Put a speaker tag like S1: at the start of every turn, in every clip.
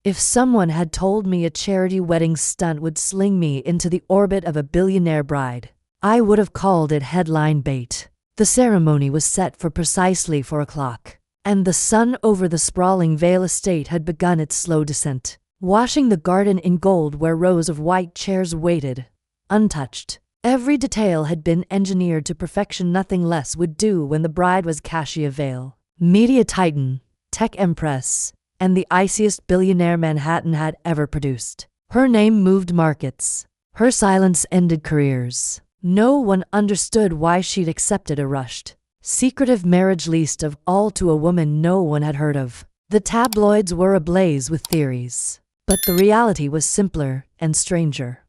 S1: If someone had told me a charity wedding stunt would sling me into the orbit of a billionaire bride, I would have called it headline bait. The ceremony was set for precisely 4 o'clock, and the sun over the sprawling Vale estate had begun its slow descent, washing the garden in gold where rows of white chairs waited, untouched. Every detail had been engineered to perfection. Nothing less would do when the bride was Cassia Vale, media titan, tech empress, and the iciest billionaire Manhattan had ever produced. Her name moved markets. Her silence ended careers. No one understood why she'd accepted a rushed, secretive marriage, least of all to a woman no one had heard of. The tabloids were ablaze with theories, but the reality was simpler and stranger.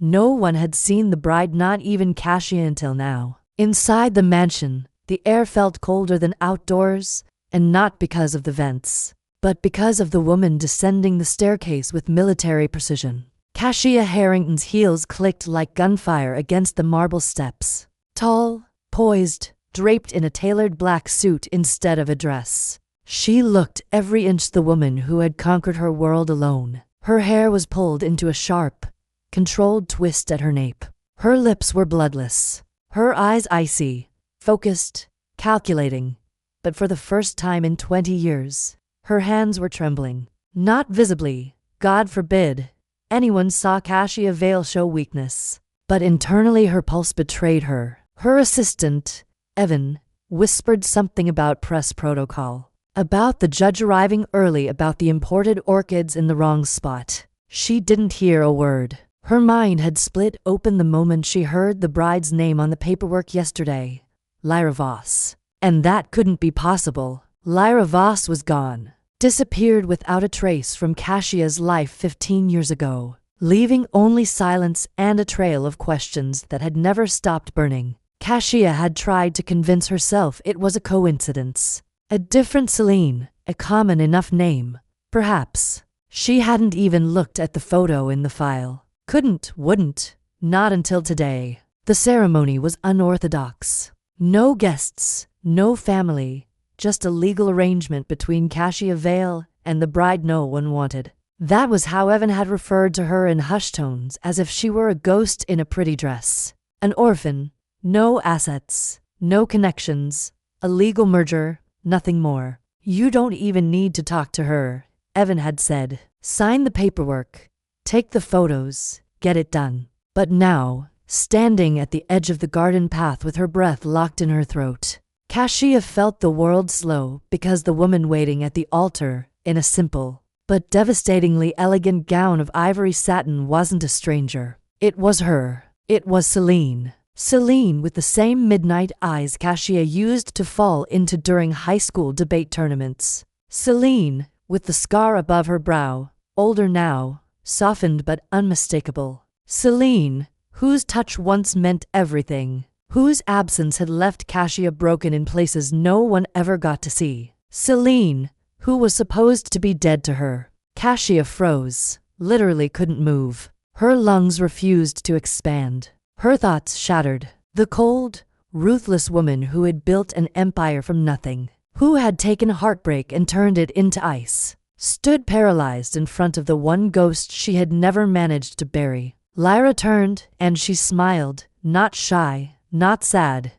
S1: No one had seen the bride, not even Cassia, until now. Inside the mansion, the air felt colder than outdoors, and not because of the vents, but because of the woman descending the staircase with military precision. Cassia Harrington's heels clicked like gunfire against the marble steps. Tall, poised, draped in a tailored black suit instead of a dress, she looked every inch the woman who had conquered her world alone. Her hair was pulled into a sharp, controlled twist at her nape. Her lips were bloodless, her eyes icy, focused, calculating. But for the first time in 20 years, her hands were trembling. Not visibly, God forbid anyone saw Cassia Vale show weakness, but internally her pulse betrayed her. Her assistant, Evan, whispered something about press protocol, about the judge arriving early, about the imported orchids in the wrong spot. She didn't hear a word. Her mind had split open the moment she heard the bride's name on the paperwork yesterday, Lyra Voss. And that couldn't be possible. Lyra Voss was gone, disappeared without a trace from Cassia's life 15 years ago, leaving only silence and a trail of questions that had never stopped burning. Cassia had tried to convince herself it was a coincidence, a different Celine, a common enough name. Perhaps. She hadn't even looked at the photo in the file. Wouldn't, not until today. The ceremony was unorthodox. No guests, no family, just a legal arrangement between Cassia Vale and the bride no one wanted. That was how Evan had referred to her in hushed tones, as if she were a ghost in a pretty dress. An orphan, no assets, no connections, a legal merger, nothing more. You don't even need to talk to her, Evan had said. Sign the paperwork, take the photos, get it done. But now, standing at the edge of the garden path with her breath locked in her throat, Cassia felt the world slow, because the woman waiting at the altar, in a simple but devastatingly elegant gown of ivory satin, wasn't a stranger. It was her. It was Celine. Celine with the same midnight eyes Cassia used to fall into during high school debate tournaments. Celine, with the scar above her brow, older now, softened but unmistakable. Celine, whose touch once meant everything, whose absence had left Cassia broken in places no one ever got to see. Celine, who was supposed to be dead to her. Cassia froze, literally couldn't move. Her lungs refused to expand. Her thoughts shattered. The cold, ruthless woman who had built an empire from nothing, who had taken heartbreak and turned it into ice, stood paralyzed in front of the one ghost she had never managed to bury. Lyra turned, and she smiled, not shy, not sad,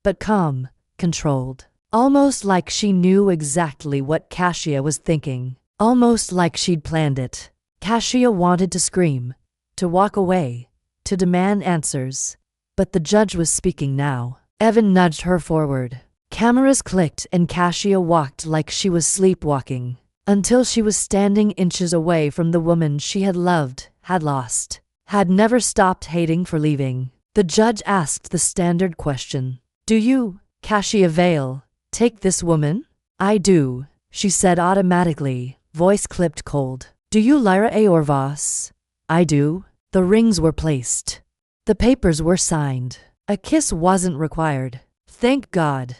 S1: but calm, controlled. Almost like she knew exactly what Cassia was thinking. Almost like she'd planned it. Cassia wanted to scream, to walk away, to demand answers. But the judge was speaking now. Evan nudged her forward. Cameras clicked and Cassia walked like she was sleepwalking, until she was standing inches away from the woman she had loved, had lost, had never stopped hating for leaving. The judge asked the standard question. Do you, Cassia Vale, take this woman? I do, she said automatically, voice clipped cold. Do you, Lyra Voss? I do. The rings were placed. The papers were signed. A kiss wasn't required. Thank God.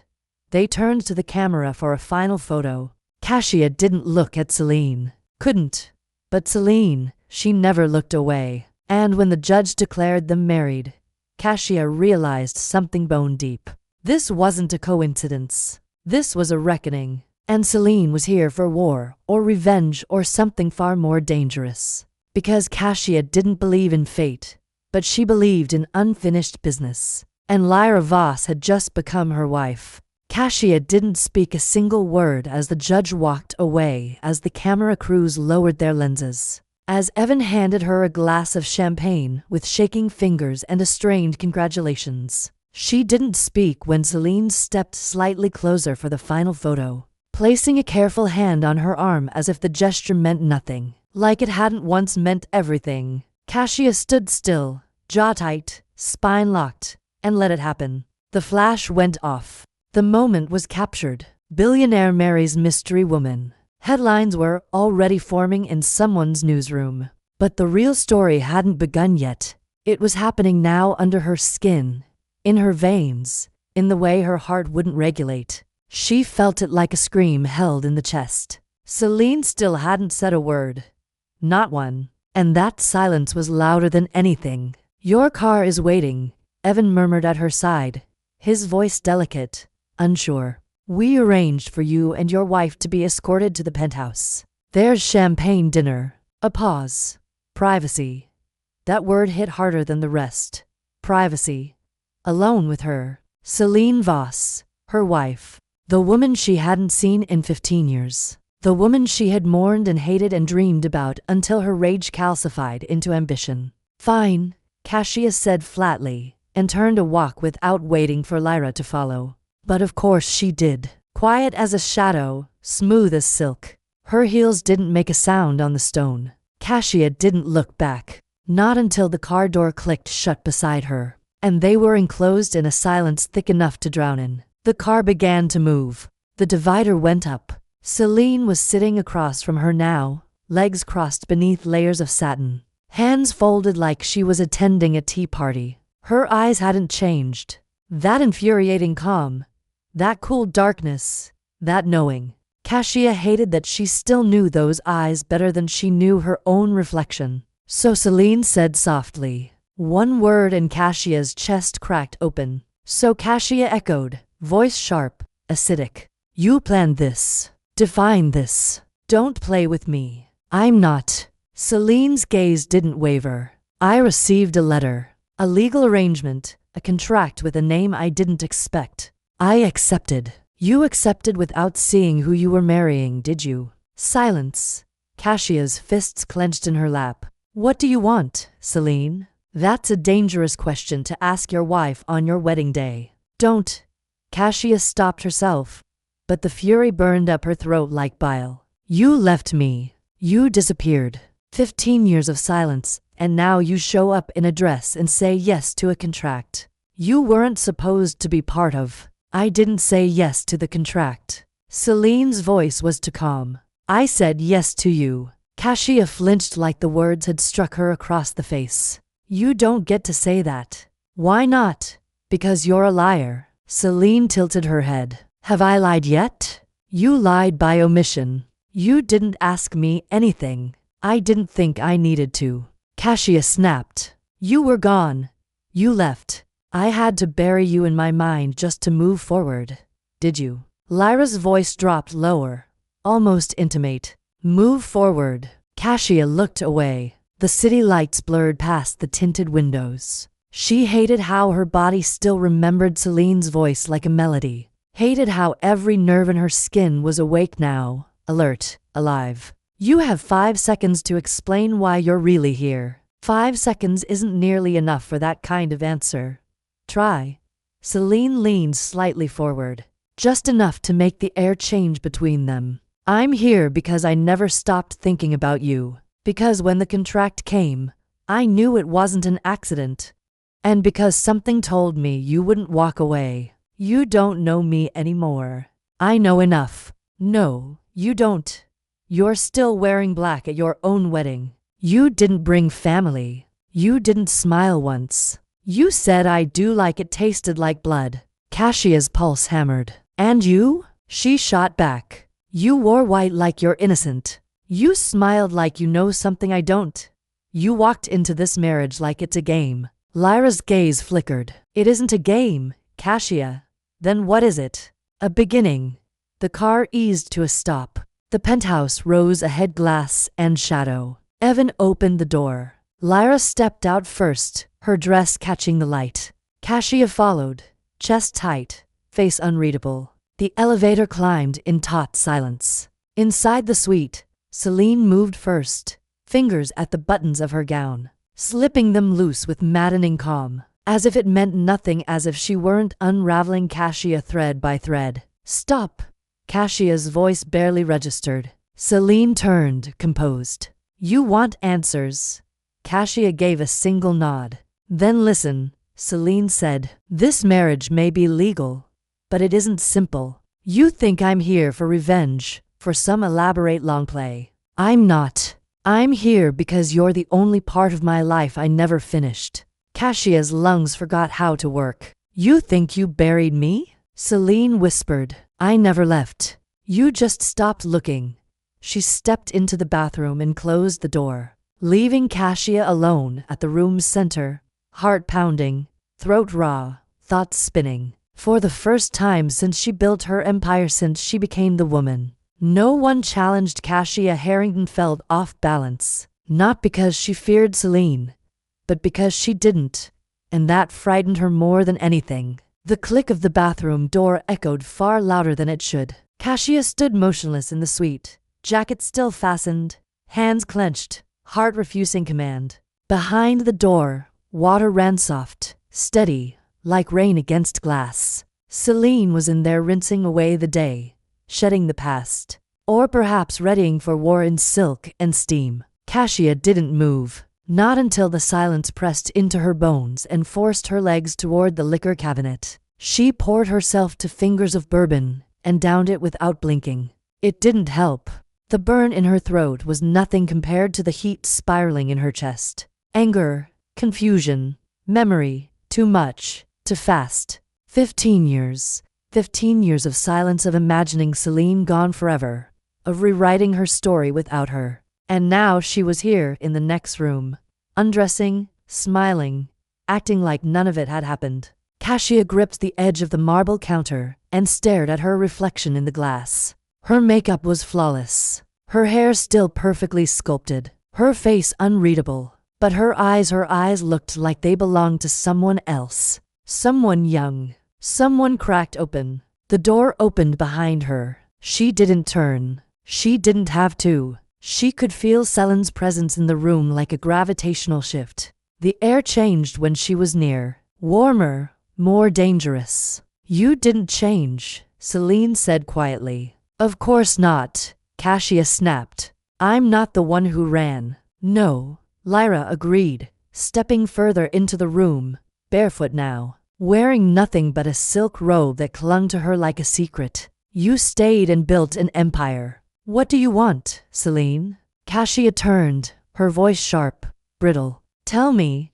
S1: They turned to the camera for a final photo. Cassia didn't look at Celine. Couldn't. But Celine, she never looked away. And when the judge declared them married, Cassia realized something bone deep. This wasn't a coincidence. This was a reckoning. And Celine was here for war, or revenge, or something far more dangerous. Because Cassia didn't believe in fate, but she believed in unfinished business. And Lyra Voss had just become her wife. Cassia didn't speak a single word as the judge walked away, as the camera crews lowered their lenses. As Evan handed her a glass of champagne with shaking fingers and a strained congratulations. She didn't speak when Celine stepped slightly closer for the final photo, placing a careful hand on her arm as if the gesture meant nothing, like it hadn't once meant everything. Cassia stood still, jaw tight, spine locked, and let it happen. The flash went off. The moment was captured. Billionaire marries mystery woman. Headlines were already forming in someone's newsroom. But the real story hadn't begun yet. It was happening now under her skin, in her veins, in the way her heart wouldn't regulate. She felt it like a scream held in the chest. Celine still hadn't said a word. Not one. And that silence was louder than anything. "Your car is waiting," Evan murmured at her side, his voice delicate, unsure. "We arranged for you and your wife to be escorted to the penthouse. There's champagne dinner." A pause. Privacy. That word hit harder than the rest. Privacy. Alone with her. Celine Voss, her wife. The woman she hadn't seen in 15 years. The woman she had mourned and hated and dreamed about until her rage calcified into ambition. "Fine," Cassia said flatly, and turned to walk without waiting for Lyra to follow. But of course she did. Quiet as a shadow, smooth as silk. Her heels didn't make a sound on the stone. Cassia didn't look back. Not until the car door clicked shut beside her, and they were enclosed in a silence thick enough to drown in. The car began to move. The divider went up. Celine was sitting across from her now, legs crossed beneath layers of satin, hands folded like she was attending a tea party. Her eyes hadn't changed. That infuriating calm, that cool darkness, that knowing. Cassia hated that she still knew those eyes better than she knew her own reflection. So Celine said softly. One word and Cassia's chest cracked open. So Cassia echoed, voice sharp, acidic. "You planned this. Define this. Don't play with me. I'm not." Celine's gaze didn't waver. "I received a letter. A legal arrangement. A contract with a name I didn't expect. I accepted." "You accepted without seeing who you were marrying, did you?" Silence. Cassia's fists clenched in her lap. "What do you want, Celine?" "That's a dangerous question to ask your wife on your wedding day." "Don't." Cassia stopped herself, but the fury burned up her throat like bile. "You left me. You disappeared. 15 years of silence, and now you show up in a dress and say yes to a contract you weren't supposed to be part of." "I didn't say yes to the contract." Celine's voice was too calm. "I said yes to you." Cassia flinched like the words had struck her across the face. "You don't get to say that." "Why not?" "Because you're a liar." Celine tilted her head. "Have I lied yet?" "You lied by omission. You didn't ask me anything. I didn't think I needed to." Cassia snapped. "You were gone. You left. I had to bury you in my mind just to move forward. Did you?" Lyra's voice dropped lower, almost intimate. "Move forward." Cassia looked away. The city lights blurred past the tinted windows. She hated how her body still remembered Celine's voice like a melody. Hated how every nerve in her skin was awake now, alert, alive. "You have 5 seconds to explain why you're really here." 5 seconds isn't nearly enough for that kind of answer. "Try." Celine leaned slightly forward, just enough to make the air change between them. "I'm here because I never stopped thinking about you. Because when the contract came, I knew it wasn't an accident. And because something told me you wouldn't walk away. You don't know me anymore." "I know enough." "No, you don't. You're still wearing black at your own wedding. You didn't bring family. You didn't smile once. You said I do like it tasted like blood." Cassia's pulse hammered. "And you?" She shot back. "You wore white like you're innocent. You smiled like you know something I don't. You walked into this marriage like it's a game." Lyra's gaze flickered. "It isn't a game, Cassia. Then what is it?" "A beginning." The car eased to a stop. The penthouse rose ahead, glass and shadow. Evan opened the door. Lyra stepped out first, her dress catching the light. Cassia followed, chest tight, face unreadable. The elevator climbed in taut silence. Inside the suite, Celine moved first, fingers at the buttons of her gown, slipping them loose with maddening calm, as if it meant nothing, as if she weren't unraveling Cassia thread by thread. "Stop!" Cassia's voice barely registered. Celine turned, composed. "You want answers." Cassia gave a single nod. "Then listen," Celine said. "This marriage may be legal, but it isn't simple. You think I'm here for revenge, for some elaborate long play. I'm not. I'm here because you're the only part of my life I never finished." Cassia's lungs forgot how to work. "You think you buried me?" Celine whispered. "I never left. You just stopped looking." She stepped into the bathroom and closed the door, leaving Cassia alone at the room's center, heart pounding, throat raw, thoughts spinning. For the first time since she built her empire, since she became the woman, no one challenged Cassia. Harrington felt off balance, not because she feared Celine, but because she didn't, and that frightened her more than anything. The click of the bathroom door echoed far louder than it should. Cassia stood motionless in the suite, jacket still fastened, hands clenched, heart refusing command. Behind the door, water ran soft, steady, like rain against glass. Celine was in there, rinsing away the day, shedding the past, or perhaps readying for war in silk and steam. Cassia didn't move, not until the silence pressed into her bones and forced her legs toward the liquor cabinet. She poured herself 2 fingers of bourbon and downed it without blinking. It didn't help. The burn in her throat was nothing compared to the heat spiraling in her chest. Anger, confusion, memory, too much, too fast. 15 years. 15 years of silence, of imagining Celine gone forever, of rewriting her story without her. And now she was here in the next room, undressing, smiling, acting like none of it had happened. Cassia gripped the edge of the marble counter and stared at her reflection in the glass. Her makeup was flawless, her hair still perfectly sculpted, her face unreadable, but her eyes looked like they belonged to someone else, someone young. Someone cracked open. The door opened behind her. She didn't turn. She didn't have to. She could feel Celine's presence in the room like a gravitational shift. The air changed when she was near. Warmer, more dangerous. "You didn't change," Celine said quietly. "Of course not," Cassia snapped. "I'm not the one who ran." "No," Lyra agreed, stepping further into the room, barefoot now, wearing nothing but a silk robe that clung to her like a secret. "You stayed and built an empire. What do you want, Celine?" Cassia turned, her voice sharp, brittle. Tell me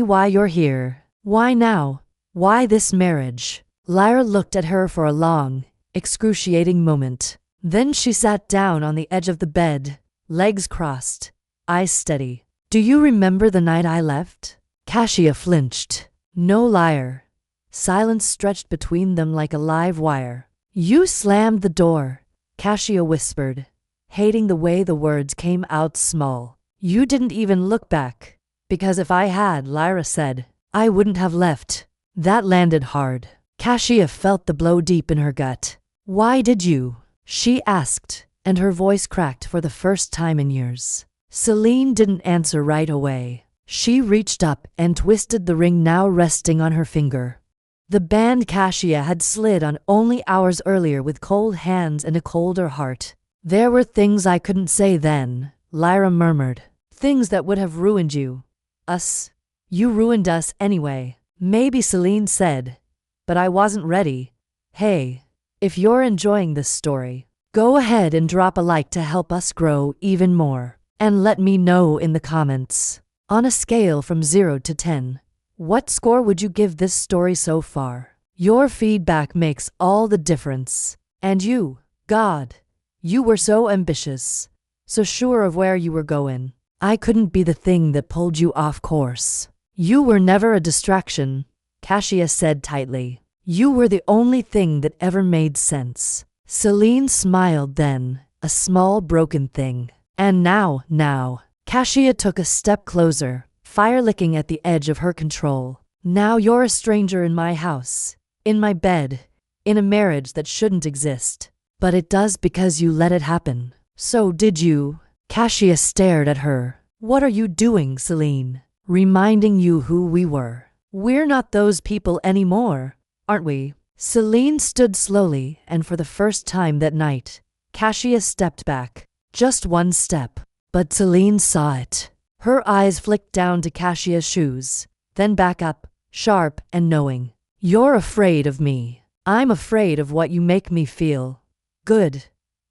S1: why you're here. Why now? Why this marriage?" Lyra looked at her for a long, excruciating moment. Then she sat down on the edge of the bed, legs crossed, eyes steady. "Do you remember the night I left?" Cassia flinched. No liar. Silence stretched between them like a live wire. "You slammed the door," Cassia whispered, hating the way the words came out small. "You didn't even look back." "Because if I had," Lyra said, "I wouldn't have left." That landed hard. Cassia felt the blow deep in her gut. "Why did you?" she asked, and her voice cracked for the first time in years. Celine didn't answer right away. She reached up and twisted the ring now resting on her finger. The band Cassia had slid on only hours earlier with cold hands and a colder heart. "There were things I couldn't say then," Lyra murmured. "Things that would have ruined you. Us. You ruined us anyway." "Maybe," Celine said, "but I wasn't ready." Hey, if you're enjoying this story, go ahead and drop a like to help us grow even more. And let me know in the comments. On a scale from 0 to 10, what score would you give this story so far? Your feedback makes all the difference. And you, God, you were so ambitious, so sure of where you were going. I couldn't be the thing that pulled you off course. You were never a distraction, Cassia said tightly. You were the only thing that ever made sense. Celine smiled then, a small broken thing. And now. Cassia took a step closer, fire licking at the edge of her control. Now you're a stranger in my house, in my bed, in a marriage that shouldn't exist. But it does because you let it happen. So did you? Cassia stared at her. What are you doing, Celine? Reminding you who we were. We're not those people anymore, aren't we? Celine stood slowly, and for the first time that night, Cassia stepped back. Just one step. But Celine saw it. Her eyes flicked down to Cassia's shoes, then back up, sharp and knowing. You're afraid of me. I'm afraid of what you make me feel. Good.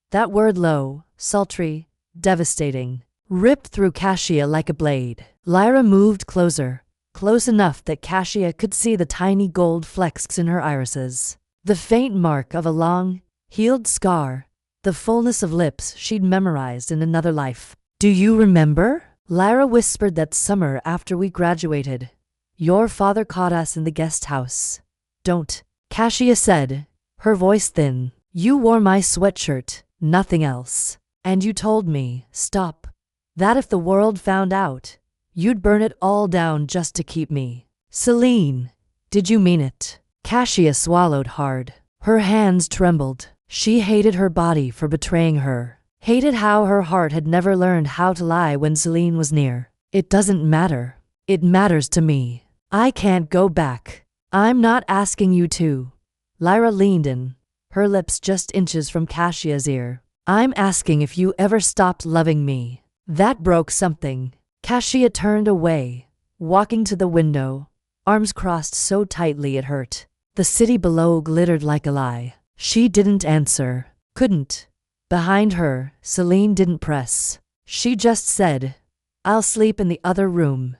S1: That word low, sultry, devastating, ripped through Cassia like a blade. Lyra moved closer, close enough that Cassia could see the tiny gold flecks in her irises. The faint mark of a long, healed scar, the fullness of lips she'd memorized in another life. Do you remember? Lyra whispered that summer after we graduated. Your father caught us in the guest house. Don't, Cassia said, her voice thin. You wore my sweatshirt, nothing else. And you told me, stop. That if the world found out, you'd burn it all down just to keep me. Celine, did you mean it? Cassia swallowed hard. Her hands trembled. She hated her body for betraying her. Hated how her heart had never learned how to lie when Celine was near. It doesn't matter. It matters to me. I can't go back. I'm not asking you to. Lyra leaned in, her lips just inches from Cassia's ear. I'm asking if you ever stopped loving me. That broke something. Cassia turned away, walking to the window, arms crossed so tightly it hurt. The city below glittered like a lie. She didn't answer. Couldn't. Behind her, Celine didn't press. She just said, I'll sleep in the other room.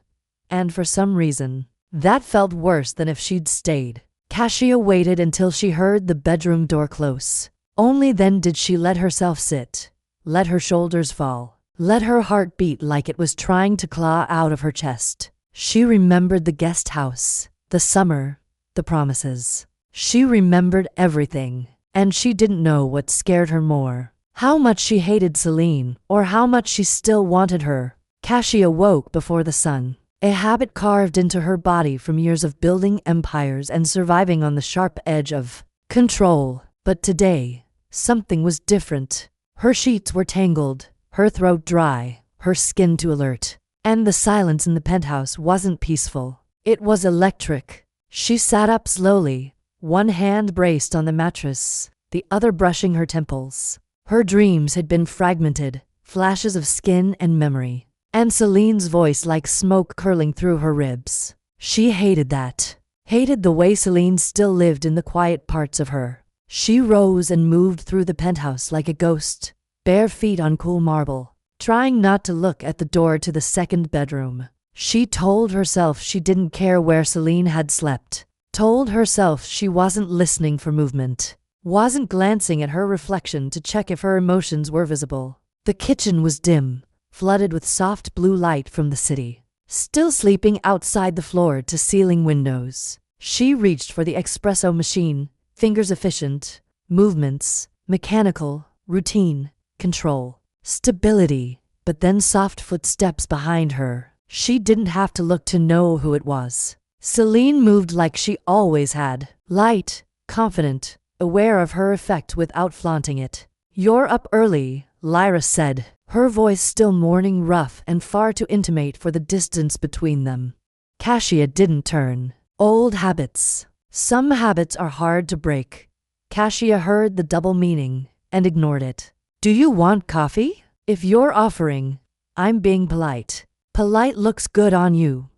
S1: And for some reason, that felt worse than if she'd stayed. Cassia waited until she heard the bedroom door close. Only then did she let herself sit, let her shoulders fall, let her heart beat like it was trying to claw out of her chest. She remembered the guest house, the summer, the promises. She remembered everything, and she didn't know what scared her more. How much she hated Celine, or how much she still wanted her. Cassia woke before the sun, a habit carved into her body from years of building empires and surviving on the sharp edge of control. But today, something was different. Her sheets were tangled, her throat dry, her skin too alert. And the silence in the penthouse wasn't peaceful. It was electric. She sat up slowly, one hand braced on the mattress, the other brushing her temples. Her dreams had been fragmented, flashes of skin and memory, and Celine's voice like smoke curling through her ribs. She hated that. Hated the way Celine still lived in the quiet parts of her. She rose and moved through the penthouse like a ghost, bare feet on cool marble, trying not to look at the door to the second bedroom. She told herself she didn't care where Celine had slept. Told herself she wasn't listening for movement. Wasn't glancing at her reflection to check if her emotions were visible. The kitchen was dim, flooded with soft blue light from the city. Still sleeping outside the floor-to-ceiling windows. She reached for the espresso machine, fingers efficient, movements, mechanical, routine, control, stability, but then soft footsteps behind her. She didn't have to look to know who it was. Celine moved like she always had, light, confident, aware of her effect without flaunting it. You're up early, Lyra said, her voice still mourning rough and far too intimate for the distance between them. Cassia didn't turn. Old habits. Some habits are hard to break. Cassia heard the double meaning and ignored it. Do you want coffee? If you're offering, I'm being polite. Polite looks good on you.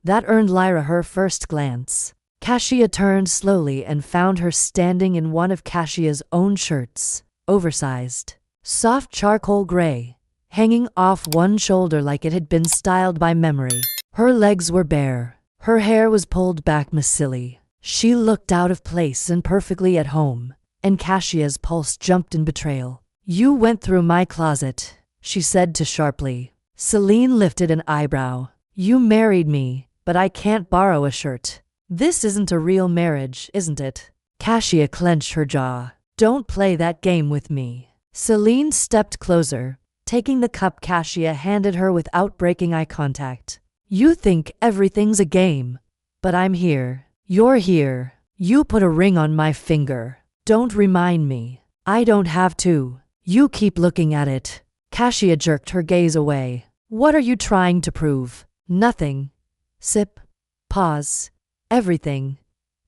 S1: That earned Lyra her first glance. Cassia turned slowly and found her standing in one of Cassia's own shirts, oversized, soft charcoal gray, hanging off one shoulder like it had been styled by memory. Her legs were bare. Her hair was pulled back messily. She looked out of place and perfectly at home, and Cassia's pulse jumped in betrayal. You went through my closet, she said too sharply. Celine lifted an eyebrow. You married me, but I can't borrow a shirt. This isn't a real marriage, isn't it? Cassia clenched her jaw. Don't play that game with me. Celine stepped closer, taking the cup Kasia handed her without breaking eye contact. You think everything's a game, but I'm here. You're here. You put a ring on my finger. Don't remind me. I don't have to. You keep looking at it. Kasia jerked her gaze away. What are you trying to prove? Nothing. Sip. Pause. Everything.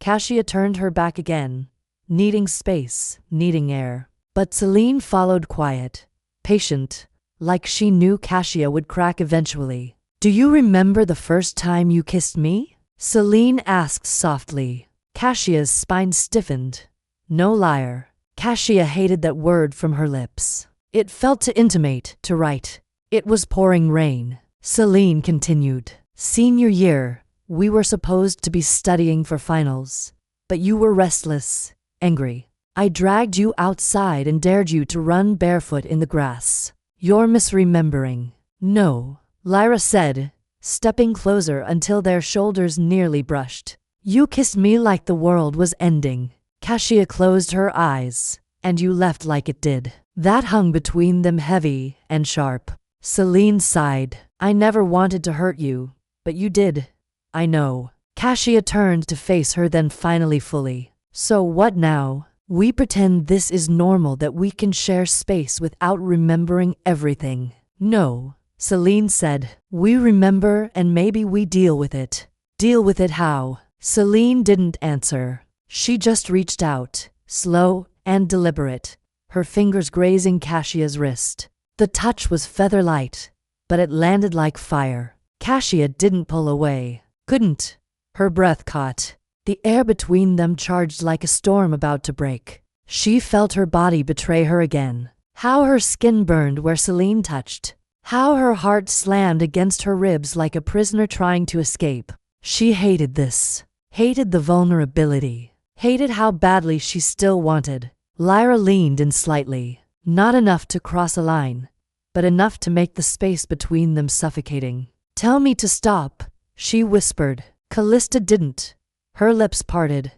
S1: Kasia turned her back again, needing space, needing air. But Celine followed quiet, patient, like she knew Kasia would crack eventually. Do you remember the first time you kissed me? Celine asked softly. Kasia's spine stiffened. No liar. Kasia hated that word from her lips. It felt too intimate, to write. It was pouring rain. Celine continued. Senior year, we were supposed to be studying for finals. But you were restless, angry. I dragged you outside and dared you to run barefoot in the grass. You're misremembering. No, Lyra said, stepping closer until their shoulders nearly brushed. You kissed me like the world was ending. Kasia closed her eyes, and you left like it did. That hung between them heavy and sharp. Celine sighed. I never wanted to hurt you, but you did. I know. Kasia turned to face her, then finally fully. So what now? We pretend this is normal, that we can share space without remembering everything. No, Celine said. We remember, and maybe we deal with it. Deal with it how? Celine didn't answer. She just reached out, slow and deliberate, her fingers grazing Kasia's wrist. The touch was feather light, but it landed like fire. Kasia didn't pull away. Couldn't. Her breath caught. The air between them charged like a storm about to break. She felt her body betray her again. How her skin burned where Celine touched. How her heart slammed against her ribs like a prisoner trying to escape. She hated this. Hated the vulnerability. Hated how badly she still wanted. Lyra leaned in slightly. Not enough to cross a line, but enough to make the space between them suffocating. Tell me to stop, she whispered. Callista didn't. Her lips parted,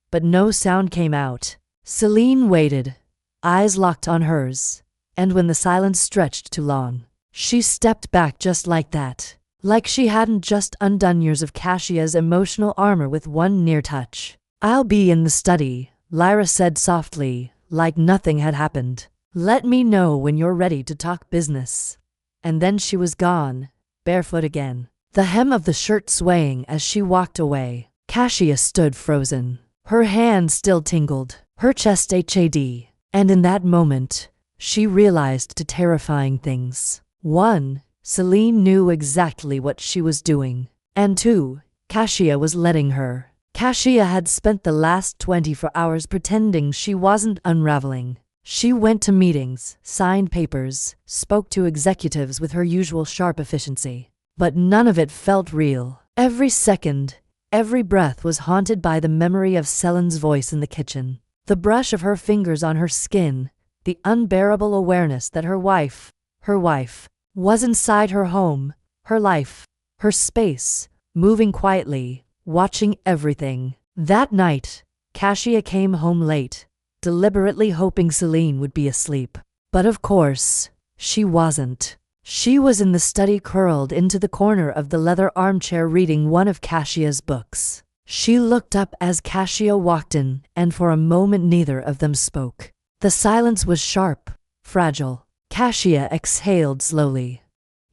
S1: but no sound came out. Celine waited, eyes locked on hers, and when the silence stretched too long, she stepped back just like that, like she hadn't just undone years of Kasia's emotional armor with one near touch. I'll be in the study, Lyra said softly, like nothing had happened. Let me know when you're ready to talk business. And then she was gone, barefoot again, the hem of the shirt swaying as she walked away. Kasia stood frozen. Her hand still tingled, her chest had, and in that moment, she realized two terrifying things. 1. Celine knew exactly what she was doing. And 2. Kasia was letting her. Kasia had spent the last 24 hours pretending she wasn't unraveling. She went to meetings, signed papers, spoke to executives with her usual sharp efficiency. But none of it felt real. Every second, every breath was haunted by the memory of Celine's voice in the kitchen. The brush of her fingers on her skin, the unbearable awareness that her wife, was inside her home, her life, her space, moving quietly, watching everything. That night, Kasia came home late, deliberately hoping Celine would be asleep. But of course, she wasn't. She was in the study, curled into the corner of the leather armchair, reading one of Kasia's books. She looked up as Kasia walked in, and for a moment neither of them spoke. The silence was sharp, fragile. Kasia exhaled slowly.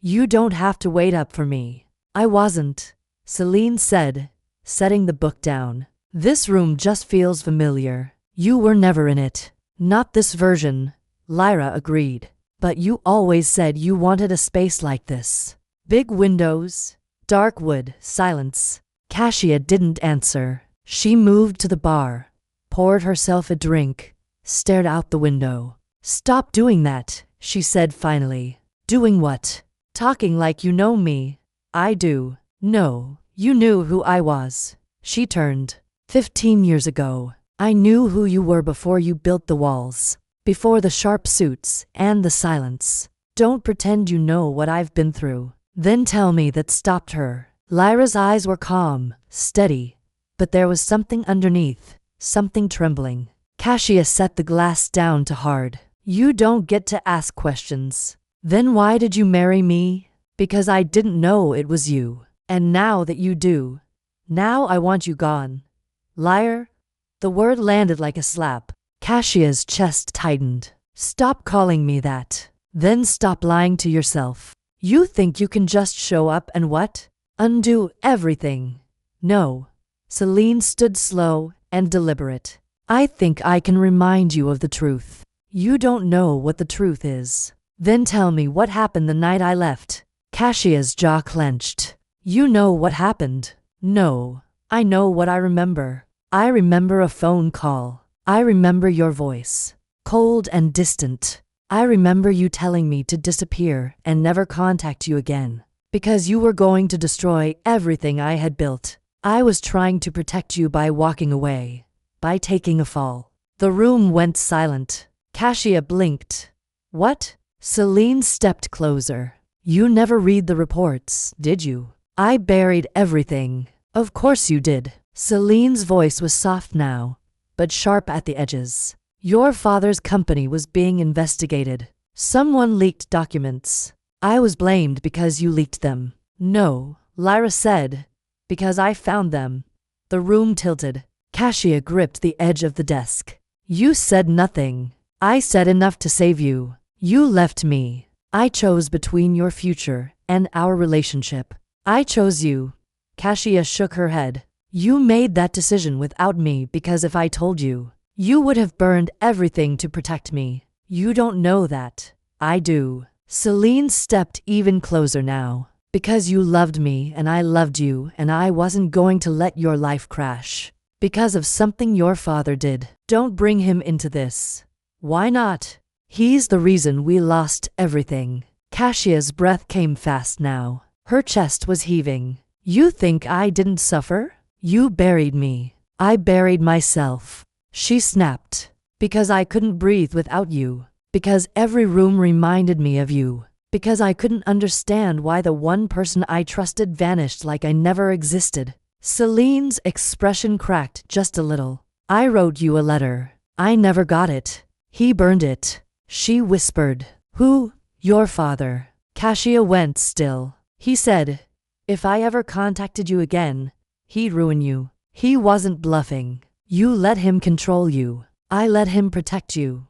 S1: You don't have to wait up for me. I wasn't, Celine said, setting the book down. This room just feels familiar. You were never in it. Not this version, Lyra agreed. But you always said you wanted a space like this. Big windows, dark wood, silence. Kasia didn't answer. She moved to the bar, poured herself a drink, stared out the window. Stop doing that, she said finally. Doing what? Talking like you know me. I do. No, you knew who I was. She turned. 15 years ago. I knew who you were before you built the walls. Before the sharp suits and the silence. Don't pretend you know what I've been through. Then tell me that stopped her. Lyra's eyes were calm, steady, but there was something underneath, something trembling. Cassia set the glass down to hard. You don't get to ask questions. Then why did you marry me? Because I didn't know it was you. And now that you do, now I want you gone. Liar. The word landed like a slap. Cassia's chest tightened. Stop calling me that. Then stop lying to yourself. You think you can just show up and what? Undo everything. No. Celine stood slow and deliberate. I think I can remind you of the truth. You don't know what the truth is. Then tell me what happened the night I left. Cassia's jaw clenched. You know what happened. No. I know what I remember. I remember a phone call. I remember your voice. Cold and distant. I remember you telling me to disappear and never contact you again. Because you were going to destroy everything I had built. I was trying to protect you by walking away. By taking a fall. The room went silent. Cassia blinked. What? Celine stepped closer. You never read the reports, did you? I buried everything. Of course you did. Celine's voice was soft now, but sharp at the edges. Your father's company was being investigated. Someone leaked documents. I was blamed because you leaked them. No, Lyra said, because I found them. The room tilted. Cassia gripped the edge of the desk. You said nothing. I said enough to save you. You left me. I chose between your future and our relationship. I chose you. Cassia shook her head. You made that decision without me because if I told you, you would have burned everything to protect me. You don't know that. I do. Celine stepped even closer now. Because you loved me and I loved you and I wasn't going to let your life crash. Because of something your father did. Don't bring him into this. Why not? He's the reason we lost everything. Cassia's breath came fast now. Her chest was heaving. You think I didn't suffer? You buried me. I buried myself. She snapped. Because I couldn't breathe without you. Because every room reminded me of you. Because I couldn't understand why the one person I trusted vanished like I never existed. Celine's expression cracked just a little. I wrote you a letter. I never got it. He burned it. She whispered. Who? Your father. Cassia went still. He said, if I ever contacted you again, he'd ruin you. He wasn't bluffing. You let him control you. I let him protect you.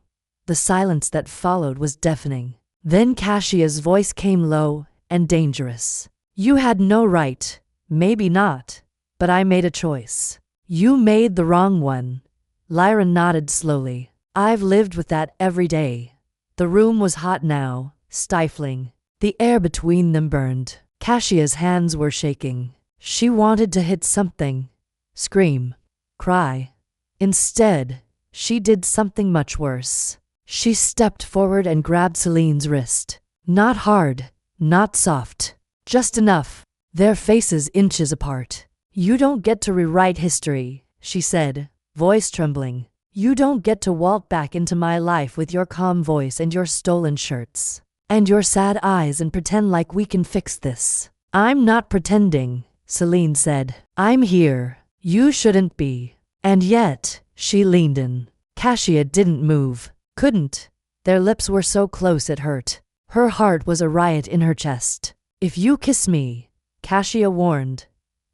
S1: The silence that followed was deafening. Then Cassia's voice came low and dangerous. You had no right. Maybe not. But I made a choice. You made the wrong one. Lyra nodded slowly. I've lived with that every day. The room was hot now, stifling. The air between them burned. Cassia's hands were shaking. She wanted to hit something. Scream. Cry. Instead, she did something much worse. She stepped forward and grabbed Celine's wrist. Not hard, not soft. Just enough. Their faces inches apart. You don't get to rewrite history, she said, voice trembling. You don't get to walk back into my life with your calm voice and your stolen shirts. And your sad eyes and pretend like we can fix this. I'm not pretending, Celine said. I'm here. You shouldn't be. And yet, she leaned in. Cassia didn't move. Couldn't. Their lips were so close it hurt. Her heart was a riot in her chest. If you kiss me, Cassia warned,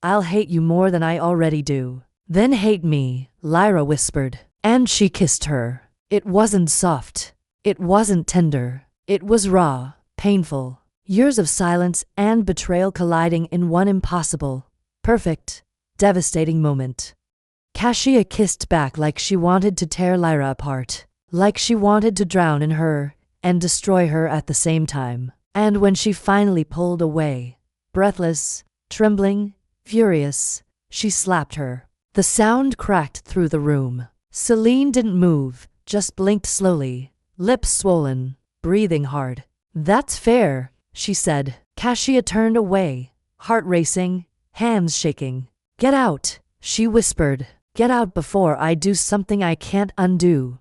S1: I'll hate you more than I already do. Then hate me, Lyra whispered. And she kissed her. It wasn't soft. It wasn't tender. It was raw, painful. Years of silence and betrayal colliding in one impossible, perfect, devastating moment. Cassia kissed back like she wanted to tear Lyra apart. Like she wanted to drown in her and destroy her at the same time. And when she finally pulled away, breathless, trembling, furious, she slapped her. The sound cracked through the room. Celine didn't move, just blinked slowly, lips swollen, breathing hard. That's fair, she said. Cassia turned away, heart racing, hands shaking. Get out, she whispered. Get out before I do something I can't undo.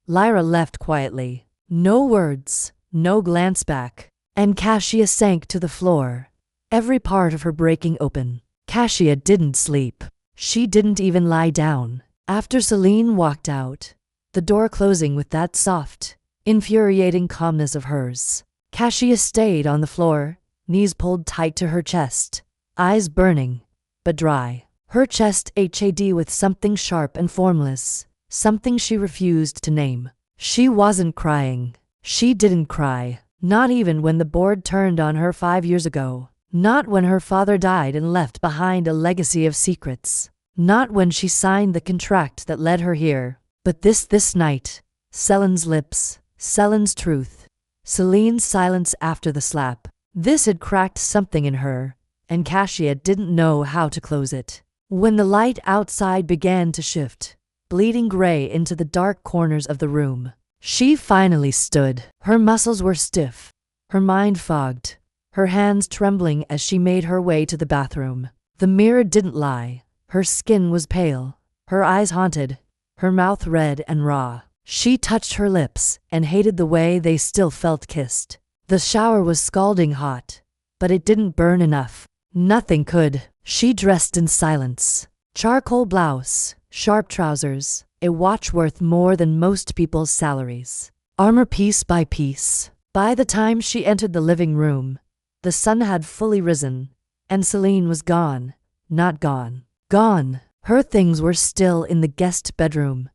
S1: Lyra left quietly. No words, no glance back. And Cassia sank to the floor, every part of her breaking open. Cassia didn't sleep. She didn't even lie down. After Celine walked out, the door closing with that soft, infuriating calmness of hers. Cassia stayed on the floor, knees pulled tight to her chest, eyes burning, but dry. Her chest had with something sharp and formless, something she refused to name. She wasn't crying. She didn't cry. Not even when the board turned on her 5 years ago. Not when her father died and left behind a legacy of secrets. Not when she signed the contract that led her here. But this night. Selen's lips. Selen's truth. Celine's silence after the slap. This had cracked something in her, and Cassia didn't know how to close it. When the light outside began to shift, bleeding gray into the dark corners of the room, she finally stood. Her muscles were stiff, her mind fogged, her hands trembling as she made her way to the bathroom. The mirror didn't lie. Her skin was pale, her eyes haunted, her mouth red and raw. She touched her lips and hated the way they still felt kissed. The shower was scalding hot, but it didn't burn enough. Nothing could. She dressed in silence. Charcoal blouse, sharp trousers, a watch worth more than most people's salaries. Armor piece by piece. By the time she entered the living room, the sun had fully risen, and Celine was gone. Not gone. Gone. Her things were still in the guest bedroom,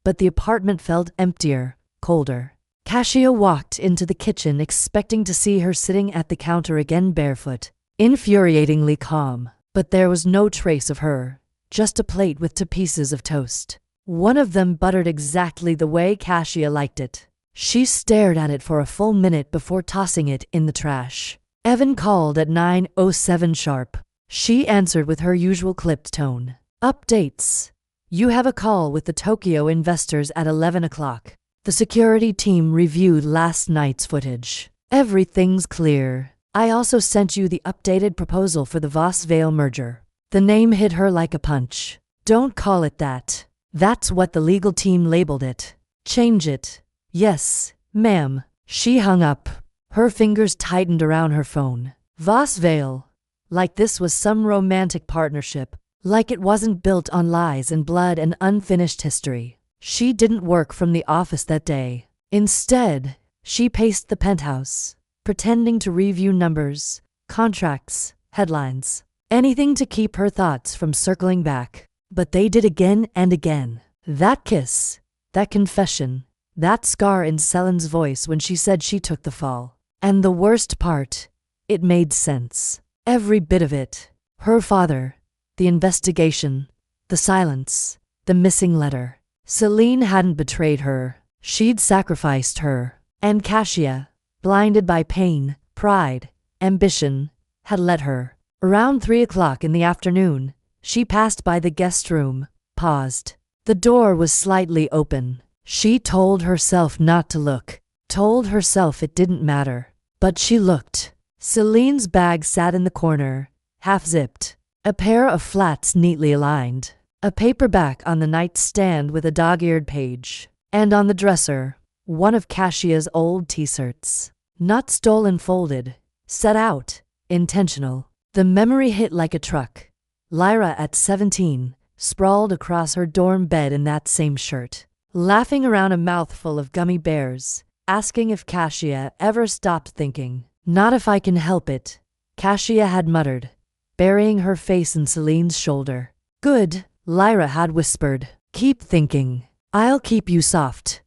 S1: but the apartment felt emptier, colder. Cassia walked into the kitchen expecting to see her sitting at the counter again barefoot, infuriatingly calm. But there was no trace of her, just a plate with 2 pieces of toast. One of them buttered exactly the way Cassia liked it. She stared at it for a full minute before tossing it in the trash. Evan called at 9:07 sharp. She answered with her usual clipped tone. Updates. You have a call with the Tokyo investors at 11 o'clock. The security team reviewed last night's footage. Everything's clear. I also sent you the updated proposal for the Voss-Vale merger. The name hit her like a punch. Don't call it that. That's what the legal team labeled it. Change it. Yes, ma'am. She hung up. Her fingers tightened around her phone. Voss-Vale. Like this was some romantic partnership. Like it wasn't built on lies and blood and unfinished history. She didn't work from the office that day. Instead, she paced the penthouse, pretending to review numbers, contracts, headlines, anything to keep her thoughts from circling back. But they did again and again. That kiss, that confession, that scar in Selen's voice when she said she took the fall. And the worst part, it made sense. Every bit of it. Her father, the investigation, the silence, the missing letter. Celine hadn't betrayed her. She'd sacrificed her. And Cassia, blinded by pain, pride, ambition, had let her. Around 3 o'clock in the afternoon, she passed by the guest room, paused. The door was slightly open. She told herself not to look, told herself it didn't matter. But she looked. Celine's bag sat in the corner, half-zipped. A pair of flats neatly aligned. A paperback on the nightstand with a dog-eared page. And on the dresser, one of Cassia's old t-shirts. Not stolen, folded. Set out. Intentional. The memory hit like a truck. Lyra at 17, sprawled across her dorm bed in that same shirt, laughing around a mouthful of gummy bears, asking if Cassia ever stopped thinking. Not if I can help it, Cassia had muttered, burying her face in Celine's shoulder. Good, Lyra had whispered. Keep thinking. I'll keep you soft.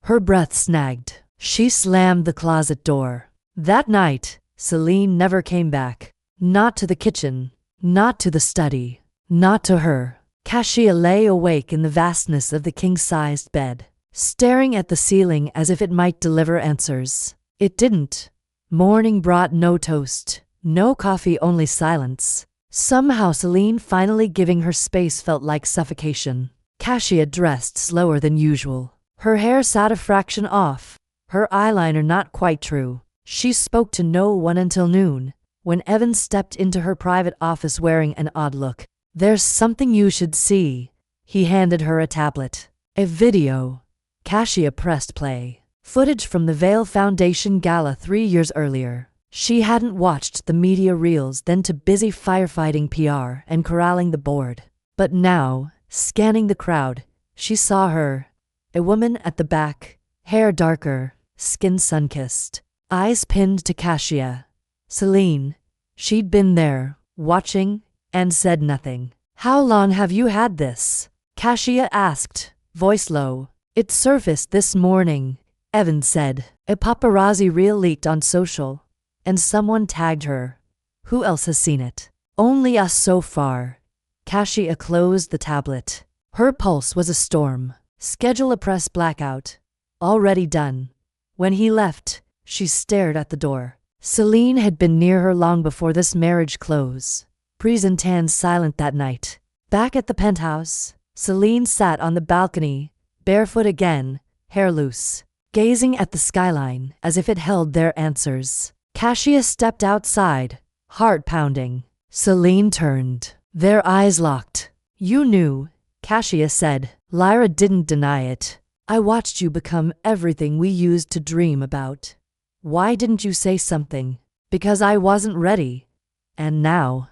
S1: Her breath snagged. She slammed the closet door. That night, Celine never came back. Not to the kitchen. Not to the study. Not to her. Cassia lay awake in the vastness of the king-sized bed, staring at the ceiling as if it might deliver answers. It didn't. Morning brought no toast, no coffee, only silence. Somehow Celine finally giving her space felt like suffocation. Cassia dressed slower than usual. Her hair sat a fraction off, her eyeliner not quite true. She spoke to no one until noon, when Evan stepped into her private office wearing an odd look. There's something you should see. He handed her a tablet. A video. Cassia pressed play. Footage from the Vale Foundation Gala 3 years earlier. She hadn't watched the media reels, then too busy firefighting PR and corralling the board. But now, scanning the crowd, she saw her, A woman at the back, hair darker, skin sun-kissed, eyes pinned to Cassia. Celine. She'd been there, watching, and said nothing. "How long have you had this?" Cassia asked, voice low. "It surfaced this morning," Evan said. "A paparazzi reel leaked on social, and someone tagged her. Who else has seen it?" "Only us so far." Cassia closed the tablet. Her pulse was a storm. Schedule a press blackout. Already done. When he left, she stared at the door. Celine had been near her long before this marriage close. Presentan silent that night. Back at the penthouse, Celine sat on the balcony, barefoot again, hair loose, gazing at the skyline as if it held their answers. Cassia stepped outside, heart pounding. Celine turned. Their eyes locked. "You knew," Cassia said. "Lyra didn't deny it. I watched you become everything we used to dream about. Why didn't you say something?" "Because I wasn't ready. And now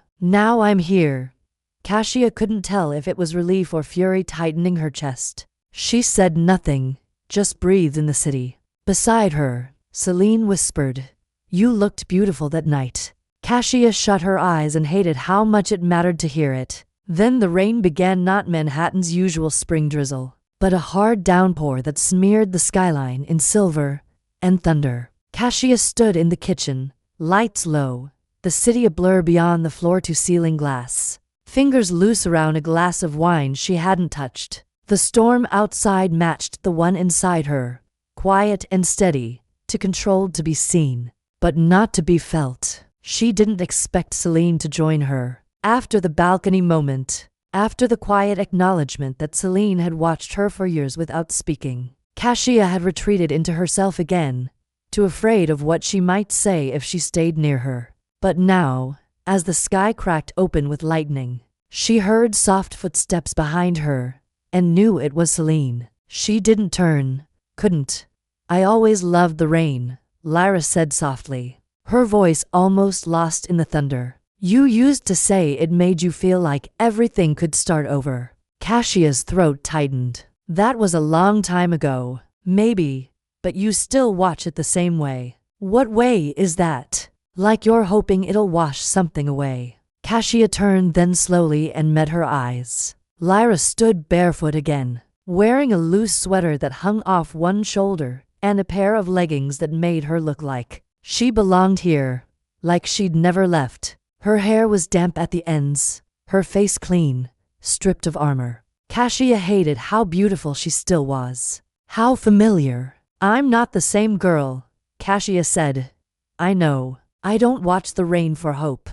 S1: I'm here." Cassia couldn't tell if it was relief or fury tightening her chest. She said nothing, just breathed in the city. Beside her, Celine whispered, "You looked beautiful that night." Cassia shut her eyes and hated how much it mattered to hear it. Then the rain began, not Manhattan's usual spring drizzle, but a hard downpour that smeared the skyline in silver and thunder. Cassia stood in the kitchen, lights low, the city a blur beyond the floor-to-ceiling glass. Fingers loose around a glass of wine she hadn't touched. The storm outside matched the one inside her, quiet and steady, too controlled to be seen, but not to be felt. She didn't expect Celine to join her. After the balcony moment, after the quiet acknowledgement that Celine had watched her for years without speaking, Cassia had retreated into herself again, too afraid of what she might say if she stayed near her. But now, as the sky cracked open with lightning, she heard soft footsteps behind her and knew it was Celine. She didn't turn, couldn't. "I always loved the rain," Lyra said softly, her voice almost lost in the thunder. "You used to say it made you feel like everything could start over." Cassia's throat tightened. "That was a long time ago, maybe, but you still watch it the same way." "What way is that?" "Like you're hoping it'll wash something away." Cassia turned then slowly and met her eyes. Lyra stood barefoot again, wearing a loose sweater that hung off one shoulder and a pair of leggings that made her look like she belonged here, like she'd never left. Her hair was damp at the ends, her face clean, stripped of armor. Cassia hated how beautiful she still was. How familiar. "I'm not the same girl," Cassia said. "I know. I don't watch the rain for hope.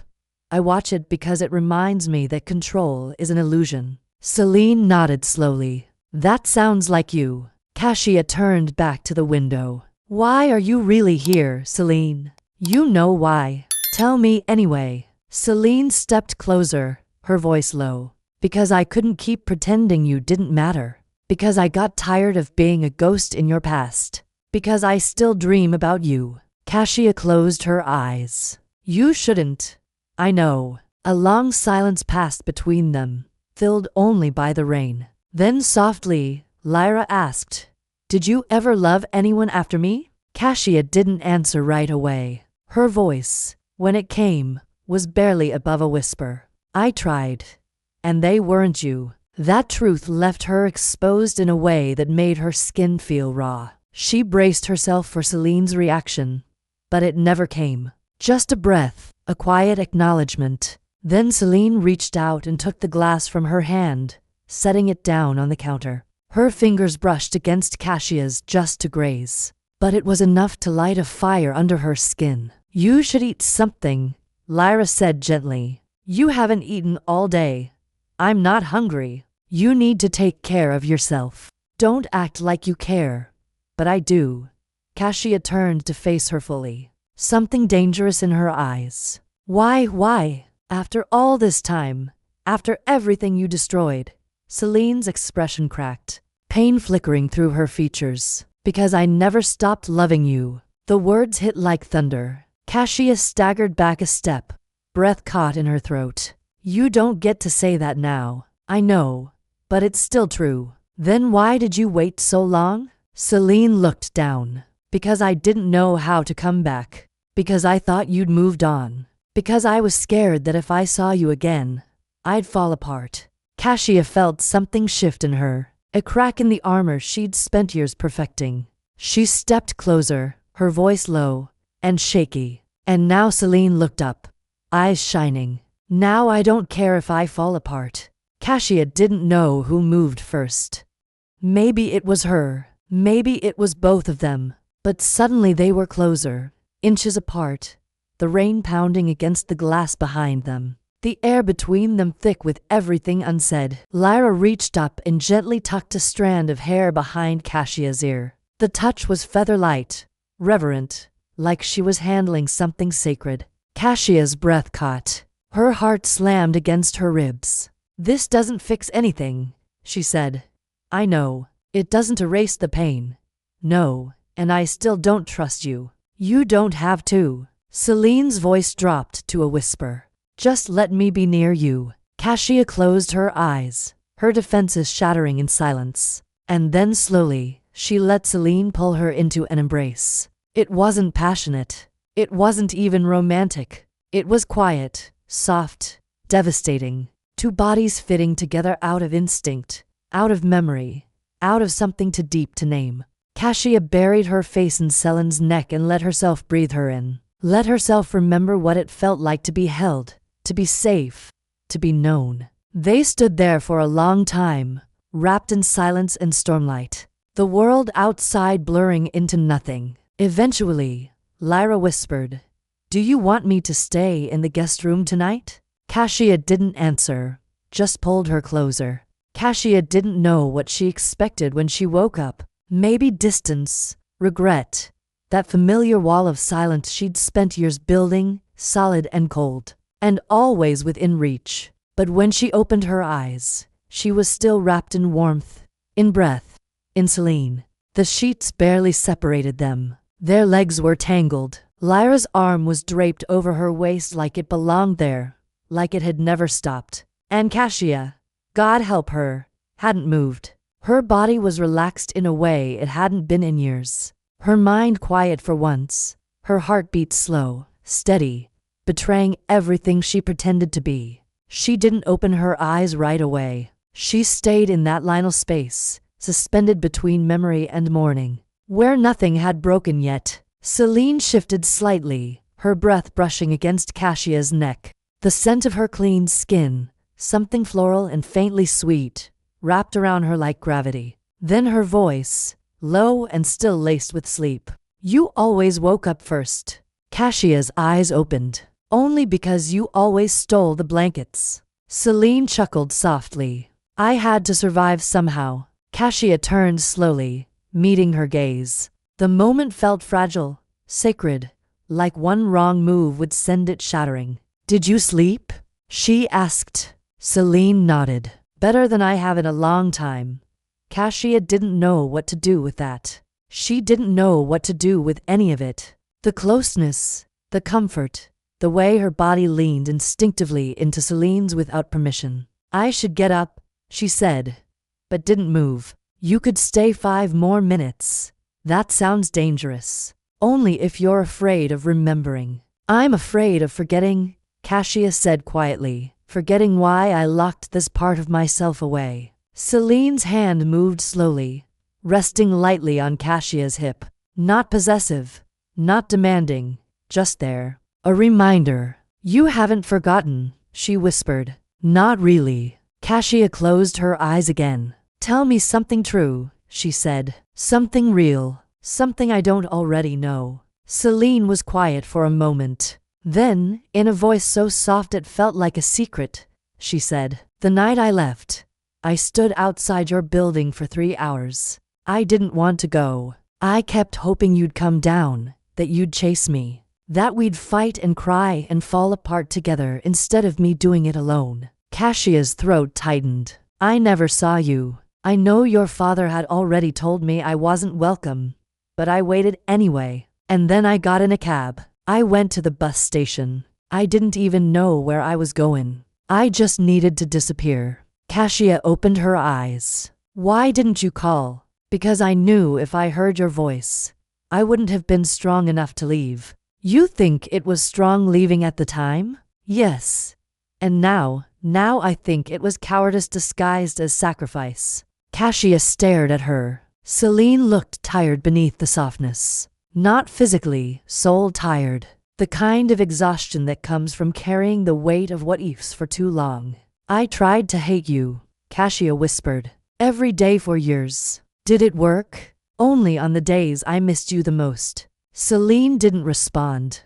S1: I watch it because it reminds me that control is an illusion." Celine nodded slowly. "That sounds like you." Cassia turned back to the window. "Why are you really here, Celine?" "You know why. Tell me anyway." Celine stepped closer, her voice low. "Because I couldn't keep pretending you didn't matter. Because I got tired of being a ghost in your past. Because I still dream about you." Cassia closed her eyes. "You shouldn't." "I know." A long silence passed between them, filled only by the rain. Then softly, Lyra asked, "Did you ever love anyone after me?" Cassia didn't answer right away. Her voice, when it came, was barely above a whisper. "I tried. And they weren't you." That truth left her exposed in a way that made her skin feel raw. She braced herself for Celine's reaction, but it never came. Just a breath, a quiet acknowledgement. Then Celine reached out and took the glass from her hand, setting it down on the counter. Her fingers brushed against Cassia's just to graze, but it was enough to light a fire under her skin. "You should eat something," Lyra said gently. "You haven't eaten all day." "I'm not hungry." "You need to take care of yourself." "Don't act like you care." "But I do." Cassia turned to face her fully, something dangerous in her eyes. Why? After all this time, after everything you destroyed?" Celine's expression cracked, pain flickering through her features. "Because I never stopped loving you." The words hit like thunder. Cassia staggered back a step, breath caught in her throat. "You don't get to say that now." "I know, but it's still true." Then why did you wait so long? Celine looked down. Because I didn't know how to come back. Because I thought you'd moved on. Because I was scared that if I saw you again, I'd fall apart. Cassia felt something shift in her, a crack in the armor she'd spent years perfecting. She stepped closer, her voice low and shaky. And now Celine looked up, eyes shining. Now I don't care if I fall apart. Cassia didn't know who moved first. Maybe it was her, maybe it was both of them. But suddenly they were closer, inches apart, the rain pounding against the glass behind them, the air between them thick with everything unsaid. Lyra reached up and gently tucked a strand of hair behind Cassia's ear. The touch was feather-light, reverent, like she was handling something sacred. Cassia's breath caught. Her heart slammed against her ribs. This doesn't fix anything, she said. I know. It doesn't erase the pain. No, and I still don't trust you. You don't have to. Celine's voice dropped to a whisper. Just let me be near you. Cassia closed her eyes, her defenses shattering in silence. And then slowly, she let Celine pull her into an embrace. It wasn't passionate. It wasn't even romantic. It was quiet, soft, devastating. Two bodies fitting together out of instinct, out of memory, out of something too deep to name. Cassia buried her face in Celine's neck and let herself breathe her in. Let herself remember what it felt like to be held, to be safe, to be known. They stood there for a long time, wrapped in silence and stormlight, the world outside blurring into nothing. Eventually, Lyra whispered, "Do you want me to stay in the guest room tonight?" Cassia didn't answer, just pulled her closer. Cassia didn't know what she expected when she woke up. Maybe distance, regret, that familiar wall of silence she'd spent years building, solid and cold, and always within reach. But when she opened her eyes, she was still wrapped in warmth, in breath, in Celine. The sheets barely separated them. Their legs were tangled. Lyra's arm was draped over her waist like it belonged there, like it had never stopped. And Cassia, God help her, hadn't moved. Her body was relaxed in a way it hadn't been in years. Her mind quiet for once, her heartbeat slow, steady, betraying everything she pretended to be. She didn't open her eyes right away. She stayed in that liminal space, suspended between memory and morning, where nothing had broken yet. Celine shifted slightly, her breath brushing against Cassia's neck. The scent of her clean skin, something floral and faintly sweet, wrapped around her like gravity. Then her voice, low and still laced with sleep. "You always woke up first." Cassia's eyes opened. "Only because you always stole the blankets." Celine chuckled softly. "I had to survive somehow." Cassia turned slowly, meeting her gaze. The moment felt fragile, sacred, like one wrong move would send it shattering. "Did you sleep?" she asked. Celine nodded. "Better than I have in a long time." Cassia didn't know what to do with that. She didn't know what to do with any of it. The closeness, the comfort, the way her body leaned instinctively into Celine's without permission. "I should get up," she said, but didn't move. "You could stay 5 more minutes. That sounds dangerous. Only if you're afraid of remembering." "I'm afraid of forgetting," Cassia said quietly. "Forgetting why I locked this part of myself away." Celine's hand moved slowly, resting lightly on Cassia's hip. Not possessive, not demanding, just there. "A reminder. You haven't forgotten," she whispered. "Not really." Cassia closed her eyes again. "Tell me something true," she said. "Something real, something I don't already know." Celine was quiet for a moment. Then, in a voice so soft it felt like a secret, she said, "The night I left, I stood outside your building for 3 hours. I didn't want to go. I kept hoping you'd come down, that you'd chase me, that we'd fight and cry and fall apart together instead of me doing it alone." Cassia's throat tightened. "I never saw you. I know your father had already told me I wasn't welcome, but I waited anyway. And then I got in a cab. I went to the bus station. I didn't even know where I was going. I just needed to disappear." Cassia opened her eyes. Why didn't you call? Because I knew if I heard your voice, I wouldn't have been strong enough to leave. You think it was strong leaving at the time? Yes. And now I think it was cowardice disguised as sacrifice. Cassia stared at her. Celine looked tired beneath the softness. Not physically, soul tired. The kind of exhaustion that comes from carrying the weight of what ifs for too long. I tried to hate you, Cassia whispered. Every day for years. Did it work? Only on the days I missed you the most. Celine didn't respond.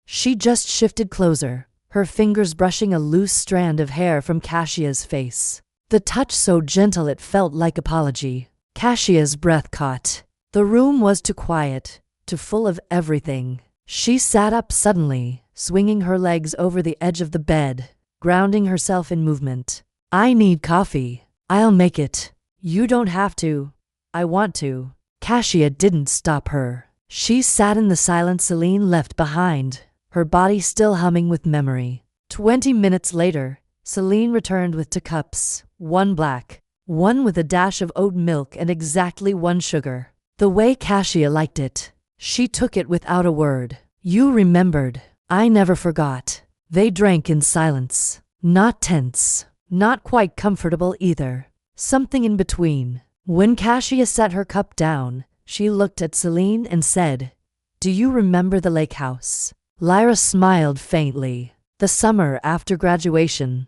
S1: She just shifted closer, her fingers brushing a loose strand of hair from Cassia's face. The touch so gentle it felt like apology. Cassia's breath caught. The room was too quiet, too full of everything. She sat up suddenly, swinging her legs over the edge of the bed, grounding herself in movement. I need coffee. I'll make it. You don't have to. I want to. Cassia didn't stop her. She sat in the silence Celine left behind, her body still humming with memory. 20 minutes later, Celine returned with 2 cups, one black, one with a dash of oat milk and exactly 1 sugar. The way Cassia liked it. She took it without a word. You remembered. I never forgot. They drank in silence. Not tense. Not quite comfortable either. Something in between. When Cassia set her cup down, she looked at Celine and said, Do you remember the lake house? Lyra smiled faintly. The summer after graduation.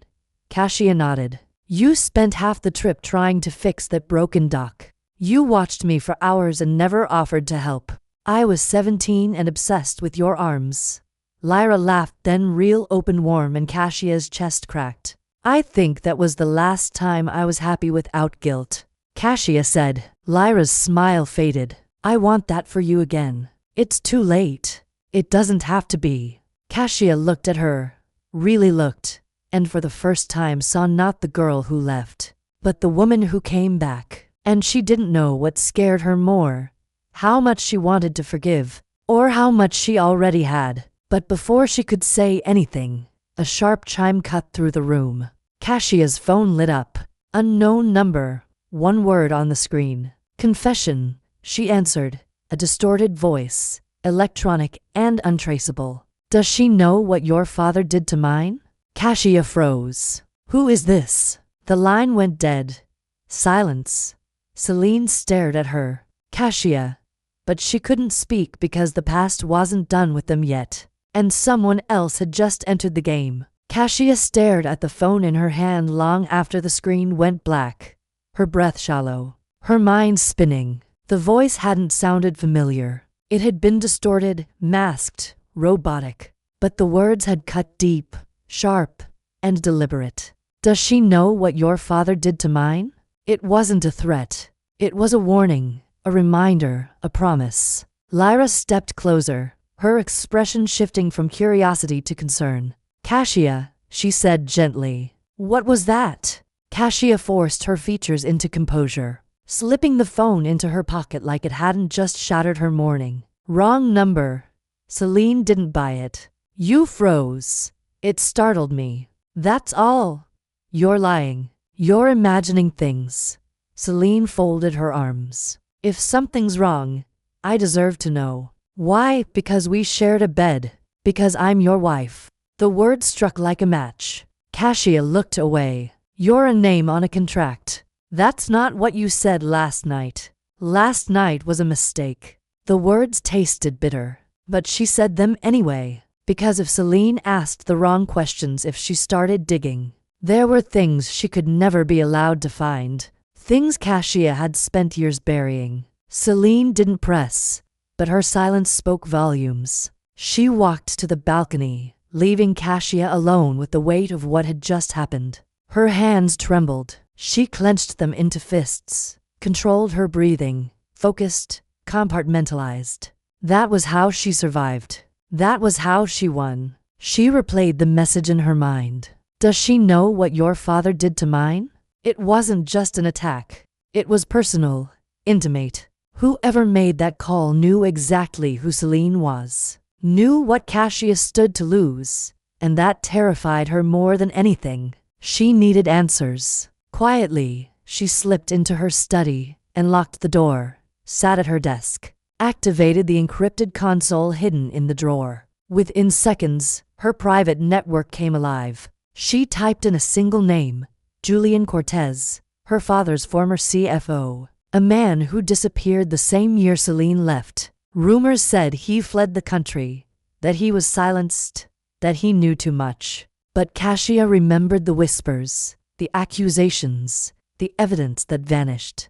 S1: Cassia nodded. You spent half the trip trying to fix that broken dock. You watched me for hours and never offered to help. I was 17 and obsessed with your arms. Lyra laughed, then real open warm, and Cassia's chest cracked. I think that was the last time I was happy without guilt. Cassia said. Lyra's smile faded. I want that for you again. It's too late. It doesn't have to be. Cassia looked at her. Really looked. And for the first time saw not the girl who left, but the woman who came back. And she didn't know what scared her more. How much she wanted to forgive, or how much she already had. But before she could say anything, a sharp chime cut through the room. Cassia's phone lit up. Unknown number. 1 word on the screen. Confession, she answered. A distorted voice, electronic and untraceable. Does she know what your father did to mine? Cassia froze. Who is this? The line went dead. Silence. Celine stared at her. Cassia. But she couldn't speak because the past wasn't done with them yet. And someone else had just entered the game. Cassia stared at the phone in her hand long after the screen went black. Her breath shallow. Her mind spinning. The voice hadn't sounded familiar. It had been distorted, masked, robotic. But the words had cut deep, sharp, and deliberate. Does she know what your father did to mine? It wasn't a threat. It was a warning, a reminder, a promise. Lyra stepped closer, her expression shifting from curiosity to concern. Cassia, she said gently. What was that? Cassia forced her features into composure, slipping the phone into her pocket like it hadn't just shattered her morning. Wrong number. Celine didn't buy it. You froze. It startled me. That's all. You're lying. You're imagining things. Celine folded her arms. If something's wrong, I deserve to know. Why? Because we shared a bed. Because I'm your wife. The word struck like a match. Cassia looked away. You're a name on a contract. That's not what you said last night. Last night was a mistake. The words tasted bitter, but she said them anyway, because if Celine asked the wrong questions, if she started digging, there were things she could never be allowed to find, things Cassia had spent years burying. Celine didn't press, but her silence spoke volumes. She walked to the balcony, leaving Cassia alone with the weight of what had just happened. Her hands trembled. She clenched them into fists, controlled her breathing, focused, compartmentalized. That was how she survived. That was how she won. She replayed the message in her mind. Does she know what your father did to mine? It wasn't just an attack. It was personal, intimate. Whoever made that call knew exactly who Celine was, knew what Cassia stood to lose, and that terrified her more than anything. She needed answers. Quietly, She slipped into her study and locked the door, sat at her desk, activated the encrypted console hidden in the drawer. Within seconds, her private network came alive. She typed in a single name, Julian Cortez, her father's former CFO, a man who disappeared the same year Celine left. Rumors said he fled the country, that he was silenced, that he knew too much. But Kasia remembered the whispers, the accusations, the evidence that vanished.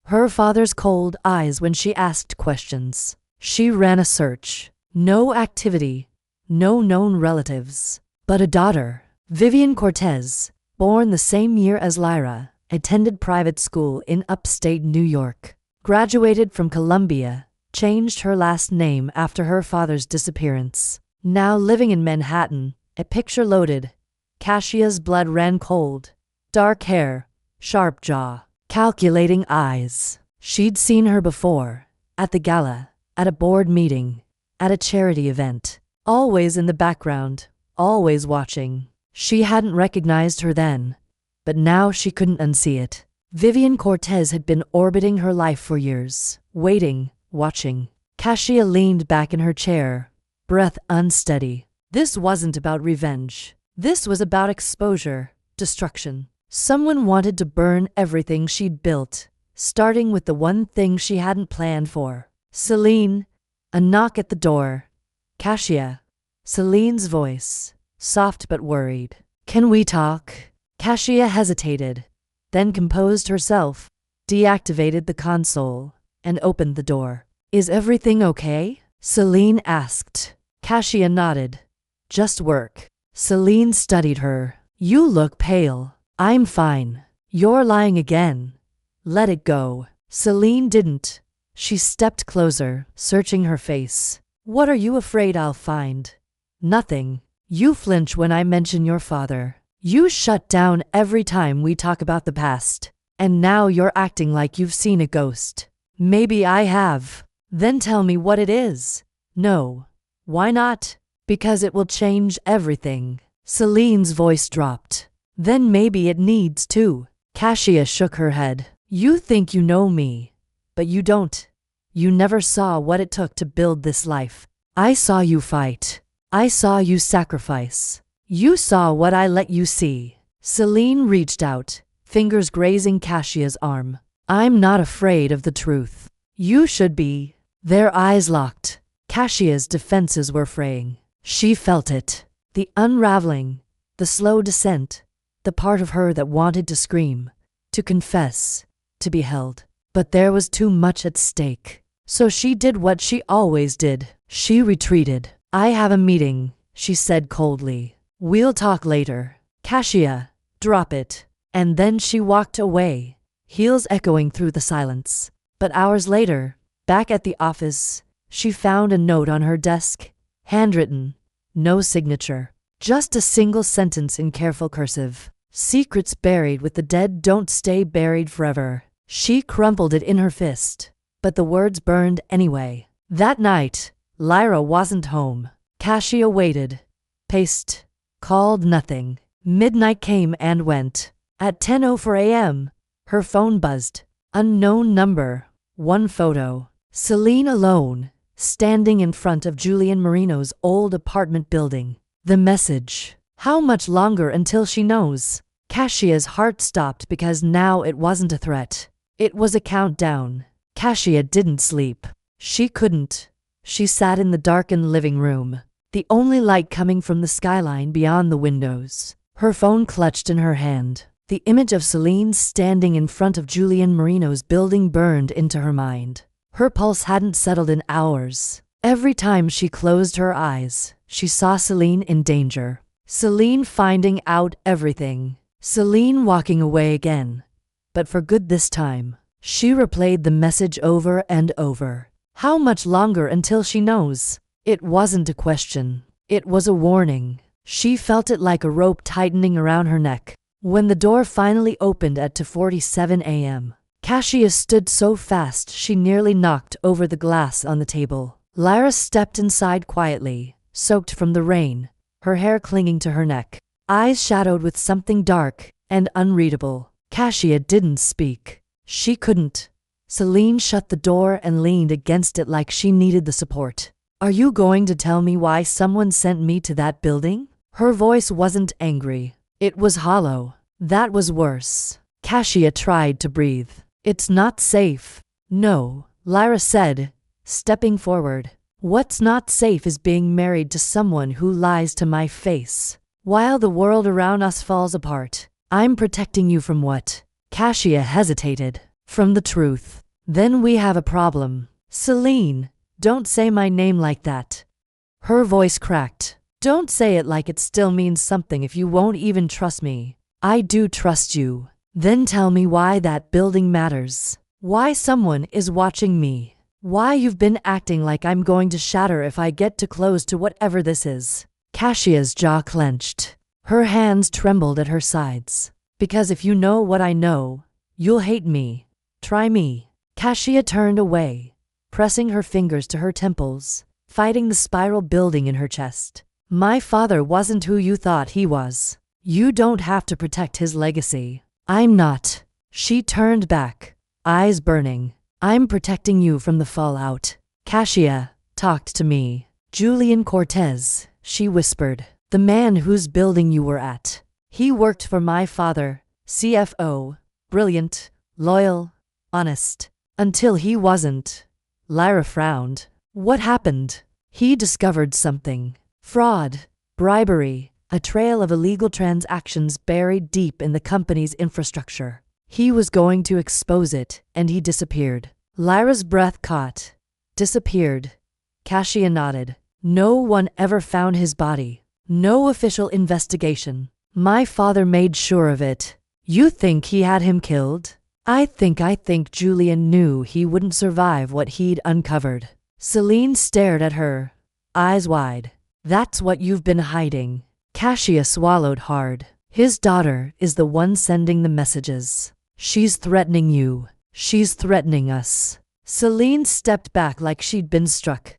S1: Her father's cold eyes when she asked questions. She ran a search. No activity, no known relatives. But a daughter, Vivian Cortez, born the same year as Lyra, attended private school in upstate New York, graduated from Columbia, changed her last name after her father's disappearance. Now living in Manhattan, a picture loaded. Kasia's blood ran cold. Dark hair, sharp jaw, calculating eyes. She'd seen her before, at the gala, at a board meeting, at a charity event. Always in the background, always watching. She hadn't recognized her then, but now she couldn't unsee it. Vivian Cortez had been orbiting her life for years, waiting, watching. Kasia leaned back in her chair, breath unsteady. This wasn't about revenge. This was about exposure, destruction. Someone wanted to burn everything she'd built, starting with the one thing she hadn't planned for. Celine, a knock at the door. Kasia. Celine's voice, soft but worried. Can we talk? Kasia hesitated, then composed herself, deactivated the console, and opened the door. Is everything okay? Celine asked. Kasia nodded. Just work. Celine studied her. You look pale. I'm fine. You're lying again. Let it go. Celine didn't. She stepped closer, searching her face. What are you afraid I'll find? Nothing. You flinch when I mention your father. You shut down every time we talk about the past. And now you're acting like you've seen a ghost. Maybe I have. Then tell me what it is. No. Why not? Because it will change everything. Celine's voice dropped. Then maybe it needs to. Kasia shook her head. You think you know me, but you don't. You never saw what it took to build this life. I saw you fight. I saw you sacrifice. You saw what I let you see. Celine reached out, fingers grazing Kasia's arm. I'm not afraid of the truth. You should be. Their eyes locked. Kasia's defenses were fraying. She felt it. The unraveling, the slow descent, the part of her that wanted to scream, to confess, to be held. But there was too much at stake. So she did what she always did. She retreated. I have a meeting, she said coldly. We'll talk later. Kasia, drop it. And then she walked away, heels echoing through the silence. But hours later, back at the office, she found a note on her desk, handwritten, no signature, just a single sentence in careful cursive. Secrets buried with the dead don't stay buried forever. She crumpled it in her fist, but the words burned anyway. That night, Lyra wasn't home. Kasia waited, paced, called nothing. Midnight came and went. At 10:04 a.m., her phone buzzed. Unknown number, one photo. Celine alone, standing in front of Julian Marino's old apartment building. The message. How much longer until she knows? Kasia's heart stopped because now it wasn't a threat. It was a countdown. Kasia didn't sleep. She couldn't. She sat in the darkened living room, the only light coming from the skyline beyond the windows. Her phone clutched in her hand. The image of Celine standing in front of Julian Marino's building burned into her mind. Her pulse hadn't settled in hours. Every time she closed her eyes, she saw Celine in danger. Celine finding out everything. Celine walking away again. But for good this time. She replayed the message over and over. How much longer until she knows? It wasn't a question. It was a warning. She felt it like a rope tightening around her neck. When the door finally opened at 2:47 a.m., Kasia stood so fast she nearly knocked over the glass on the table. Lyra stepped inside quietly, soaked from the rain, her hair clinging to her neck, eyes shadowed with something dark and unreadable. Cassia didn't speak. She couldn't. Celine shut the door and leaned against it like she needed the support. Are you going to tell me why someone sent me to that building? Her voice wasn't angry. It was hollow. That was worse. Cassia tried to breathe. It's not safe. No, Lyra said, stepping forward. What's not safe is being married to someone who lies to my face. While the world around us falls apart, I'm protecting you from what? Cassia hesitated. From the truth. Then we have a problem. Celine, don't say my name like that. Her voice cracked. Don't say it like it still means something if you won't even trust me. I do trust you. Then tell me why that building matters. Why someone is watching me. Why you've been acting like I'm going to shatter if I get too close to whatever this is. Cassia's jaw clenched. Her hands trembled at her sides. Because if you know what I know, you'll hate me. Try me. Cassia turned away, pressing her fingers to her temples, fighting the spiral building in her chest. My father wasn't who you thought he was. You don't have to protect his legacy. I'm not. She turned back, eyes burning. I'm protecting you from the fallout. Cassia, talked to me. Julian Cortez, she whispered. The man whose building you were at. He worked for my father, CFO, brilliant, loyal, honest. Until he wasn't. Lyra frowned. What happened? He discovered something. Fraud, bribery, a trail of illegal transactions buried deep in the company's infrastructure. He was going to expose it, and he disappeared. Lyra's breath caught. Disappeared. Cassia nodded. No one ever found his body. No official investigation. My father made sure of it. You think he had him killed? I think Julian knew he wouldn't survive what he'd uncovered. Celine stared at her, eyes wide. That's what you've been hiding. Cassia swallowed hard. His daughter is the one sending the messages. She's threatening you. She's threatening us. Celine stepped back like she'd been struck.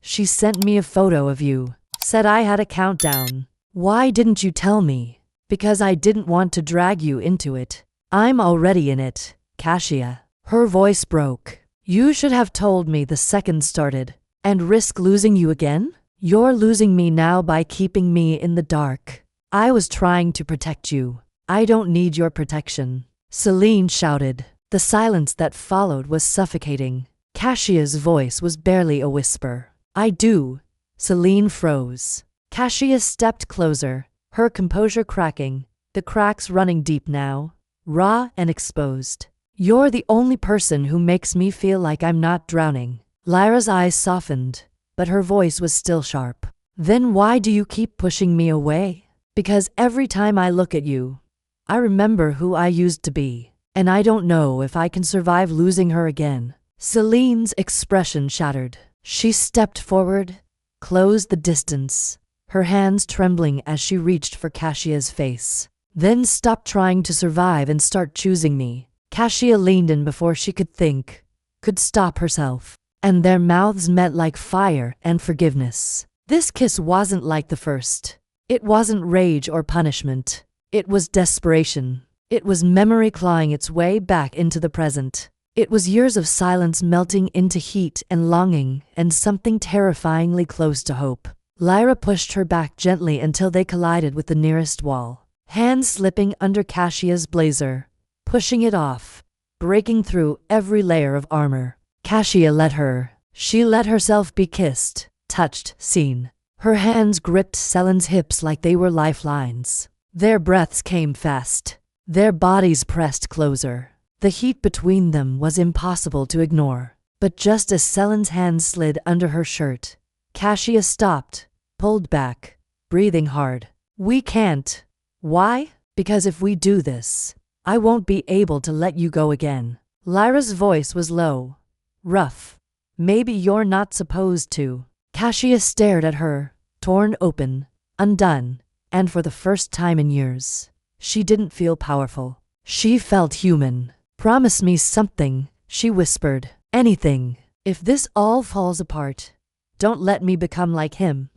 S1: She sent me a photo of you. Said I had a countdown. Why didn't you tell me? Because I didn't want to drag you into it. I'm already in it, Cassia. Her voice broke. You should have told me the second started. And risk losing you again? You're losing me now by keeping me in the dark. I was trying to protect you. I don't need your protection. Celine shouted. The silence that followed was suffocating. Cassia's voice was barely a whisper. I do. Celine froze. Cassia stepped closer, her composure cracking, the cracks running deep now, raw and exposed. You're the only person who makes me feel like I'm not drowning. Lyra's eyes softened, but her voice was still sharp. Then why do you keep pushing me away? Because every time I look at you, I remember who I used to be, and I don't know if I can survive losing her again. Celine's expression shattered. She stepped forward, closed the distance, her hands trembling as she reached for Cassia's face. Then stop trying to survive and start choosing me. Cassia leaned in before she could think, could stop herself, and their mouths met like fire and forgiveness. This kiss wasn't like the first. It wasn't rage or punishment. It was desperation. It was memory clawing its way back into the present. It was years of silence melting into heat and longing and something terrifyingly close to hope. Lyra pushed her back gently until they collided with the nearest wall, hands slipping under Cassia's blazer, pushing it off, breaking through every layer of armor. Cassia let her. She let herself be kissed, touched, seen. Her hands gripped Celine's hips like they were lifelines. Their breaths came fast. Their bodies pressed closer. The heat between them was impossible to ignore. But just as Celine's hands slid under her shirt, Cassia stopped, pulled back, breathing hard. We can't. Why? Because if we do this, I won't be able to let you go again. Lyra's voice was low, rough. Maybe you're not supposed to. Cassia stared at her, torn open, undone, and for the first time in years, she didn't feel powerful. She felt human. Promise me something, she whispered. Anything. If this all falls apart, don't let me become like him.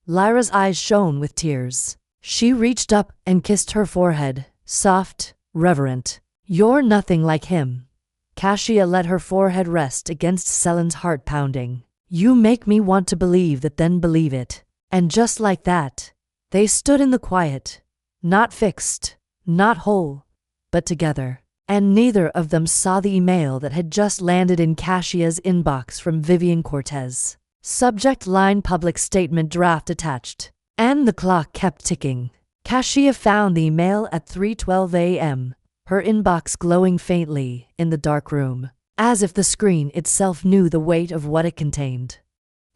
S1: Lyra's eyes shone with tears. She reached up and kissed her forehead, soft, reverent. You're nothing like him. Cassia let her forehead rest against Selen's heart pounding. You make me want to believe that then believe it. And just like that, they stood in the quiet, not fixed, not whole, but together. And neither of them saw the email that had just landed in Cassia's inbox from Vivian Cortez. Subject line public statement draft attached. And the clock kept ticking. Cassia found the email at 3:12 a.m., her inbox glowing faintly in the dark room, as if the screen itself knew the weight of what it contained.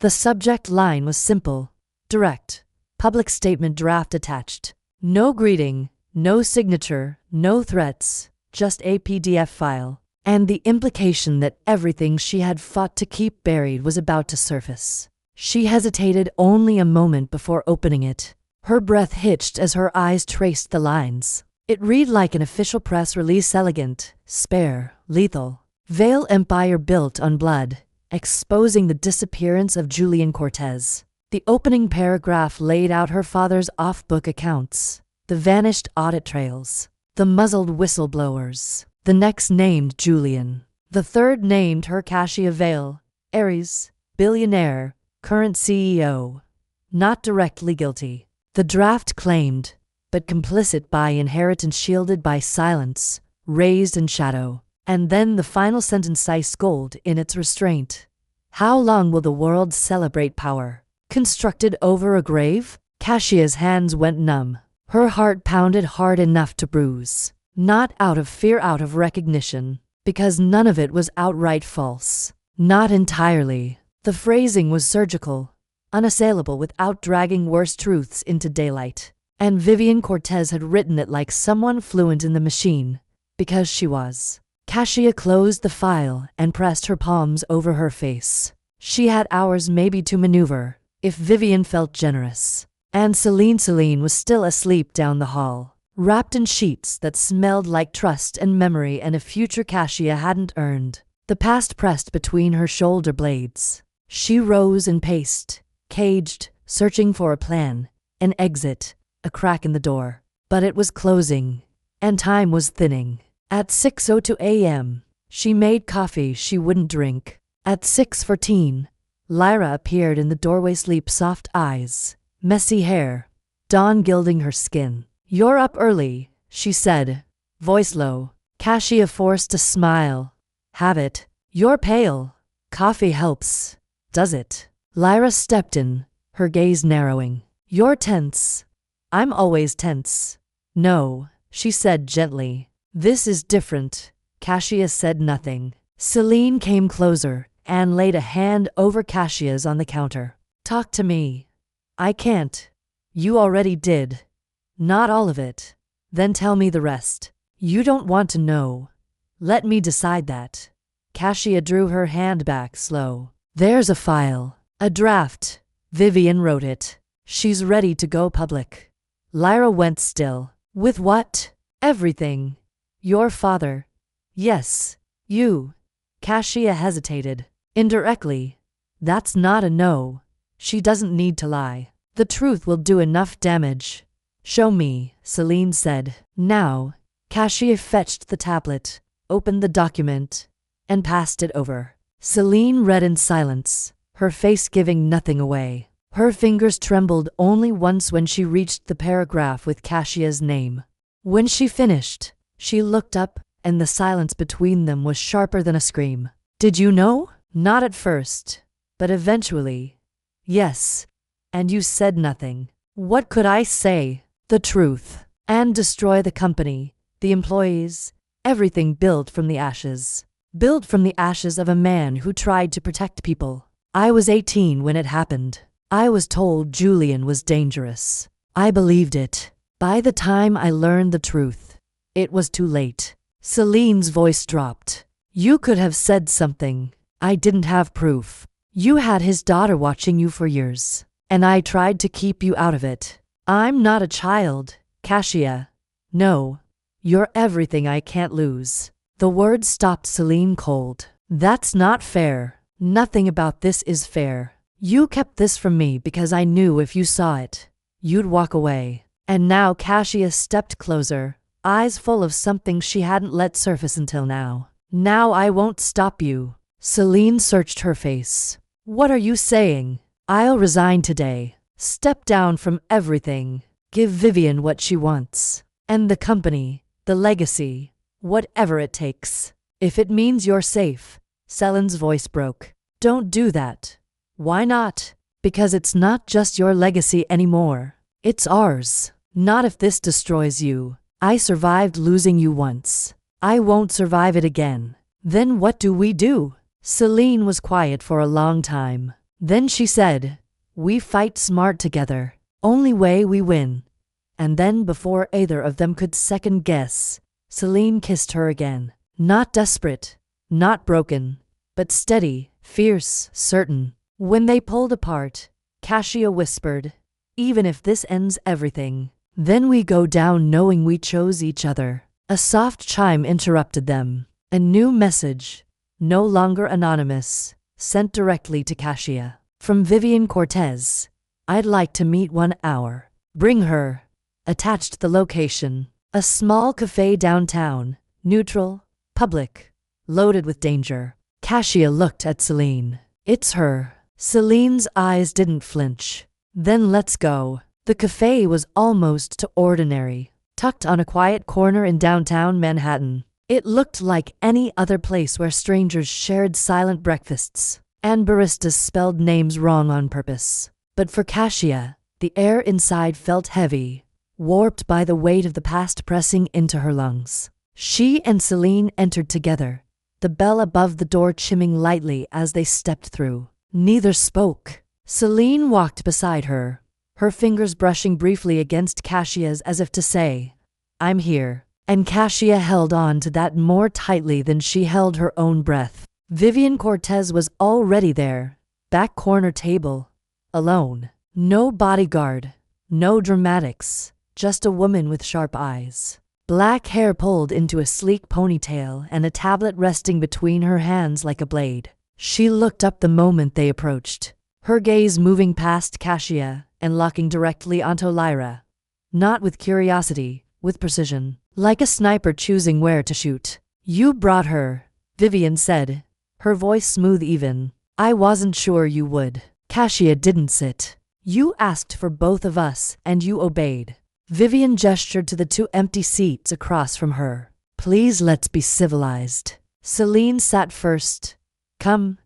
S1: The subject line was simple, direct. Public statement draft attached. No greeting, no signature, no threats, just a PDF file. And the implication that everything she had fought to keep buried was about to surface. She hesitated only a moment before opening it. Her breath hitched as her eyes traced the lines. It read like an official press release: elegant, spare, lethal. Veil empire built on blood, exposing the disappearance of Julian Cortez. The opening paragraph laid out her father's off-book accounts, the vanished audit trails, the muzzled whistleblowers. The next named Julian. The third named her Cassia Veil, Aries, billionaire, current CEO. Not directly guilty. The draft claimed, but complicit by inheritance, shielded by silence, raised in shadow. And then the final sentence: ice gold in its restraint. How long will the world celebrate power constructed over a grave? Cassia's hands went numb. Her heart pounded hard enough to bruise. Not out of fear, out of recognition, because none of it was outright false. Not entirely. The phrasing was surgical, unassailable, without dragging worse truths into daylight. And Vivian Cortez had written it like someone fluent in the machine, because she was. Cassia closed the file and pressed her palms over her face. She had hours maybe to maneuver, if Vivian felt generous. And Celine was still asleep down the hall, wrapped in sheets that smelled like trust and memory and a future Cassia hadn't earned. The past pressed between her shoulder blades. She rose and paced, caged, searching for a plan, an exit, a crack in the door. But it was closing, and time was thinning. At 6:02 a.m., she made coffee she wouldn't drink. At 6:14, Lyra appeared in the doorway, sleep-soft eyes, messy hair, dawn gilding her skin. You're up early, she said, voice low. Cassia forced a smile. Have it. You're pale. Coffee helps, does it? Lyra stepped in, her gaze narrowing. You're tense. I'm always tense. No, she said gently. This is different. Cassia said nothing. Celine came closer and laid a hand over Cassia's on the counter. Talk to me. I can't. You already did. Not all of it. Then tell me the rest. You don't want to know. Let me decide that. Cassia drew her hand back slow. There's a file. A draft. Vivian wrote it. She's ready to go public. Lyra went still. With what? Everything. Your father. Yes. You. Cassia hesitated. Indirectly. That's not a no. She doesn't need to lie. The truth will do enough damage. Show me, Celine said. Now. Cassia fetched the tablet, opened the document, and passed it over. Celine read in silence, her face giving nothing away. Her fingers trembled only once when she reached the paragraph with Cassia's name. When she finished, she looked up, and the silence between them was sharper than a scream. Did you know? Not at first, but eventually. Yes. And you said nothing. What could I say? The truth. And destroy the company, the employees, everything built from the ashes. Built from the ashes of a man who tried to protect people. I was 18 when it happened. I was told Julian was dangerous. I believed it. By the time I learned the truth, it was too late. Celine's voice dropped. You could have said something. I didn't have proof. You had his daughter watching you for years, and I tried to keep you out of it. I'm not a child, Cassia. No. You're everything I can't lose. The words stopped Celine cold. That's not fair. Nothing about this is fair. You kept this from me because I knew if you saw it, you'd walk away. And now Cassia stepped closer, eyes full of something she hadn't let surface until now. Now I won't stop you. Celine searched her face. What are you saying? I'll resign today. Step down from everything. Give Vivian what she wants. And the company, the legacy, whatever it takes. If it means you're safe. Celine's voice broke. Don't do that. Why not? Because it's not just your legacy anymore. It's ours. Not if this destroys you. I survived losing you once. I won't survive it again. Then what do we do? Celine was quiet for a long time. Then she said, we fight smart together. Only way we win. And then before either of them could second guess, Celine kissed her again. Not desperate, not broken, but steady, fierce, certain. When they pulled apart, Cassia whispered, even if this ends everything, then we go down knowing we chose each other. A soft chime interrupted them. A new message, no longer anonymous, sent directly to Cassia. From Vivian Cortez. I'd like to meet 1 hour. Bring her. Attached the location. A small cafe downtown, neutral, public, loaded with danger. Cassia looked at Celine. It's her. Celine's eyes didn't flinch. Then let's go. The cafe was almost too ordinary, tucked on a quiet corner in downtown Manhattan. It looked like any other place where strangers shared silent breakfasts, and baristas spelled names wrong on purpose. But for Cassia, the air inside felt heavy, warped by the weight of the past pressing into her lungs. She and Celine entered together, the bell above the door chimming lightly as they stepped through. Neither spoke. Celine walked beside her, her fingers brushing briefly against Cassia's as if to say, I'm here. And Cassia held on to that more tightly than she held her own breath. Vivian Cortez was already there, back corner table, alone. No bodyguard, no dramatics, just a woman with sharp eyes. Black hair pulled into a sleek ponytail and a tablet resting between her hands like a blade. She looked up the moment they approached, her gaze moving past Cassia and locking directly onto Lyra. Not with curiosity, with precision. Like a sniper choosing where to shoot. You brought her, Vivian said, her voice smooth even. I wasn't sure you would. Cassia didn't sit. You asked for both of us, and you obeyed. Vivian gestured to the 2 empty seats across from her. Please let's be civilized. Celine sat first. Come.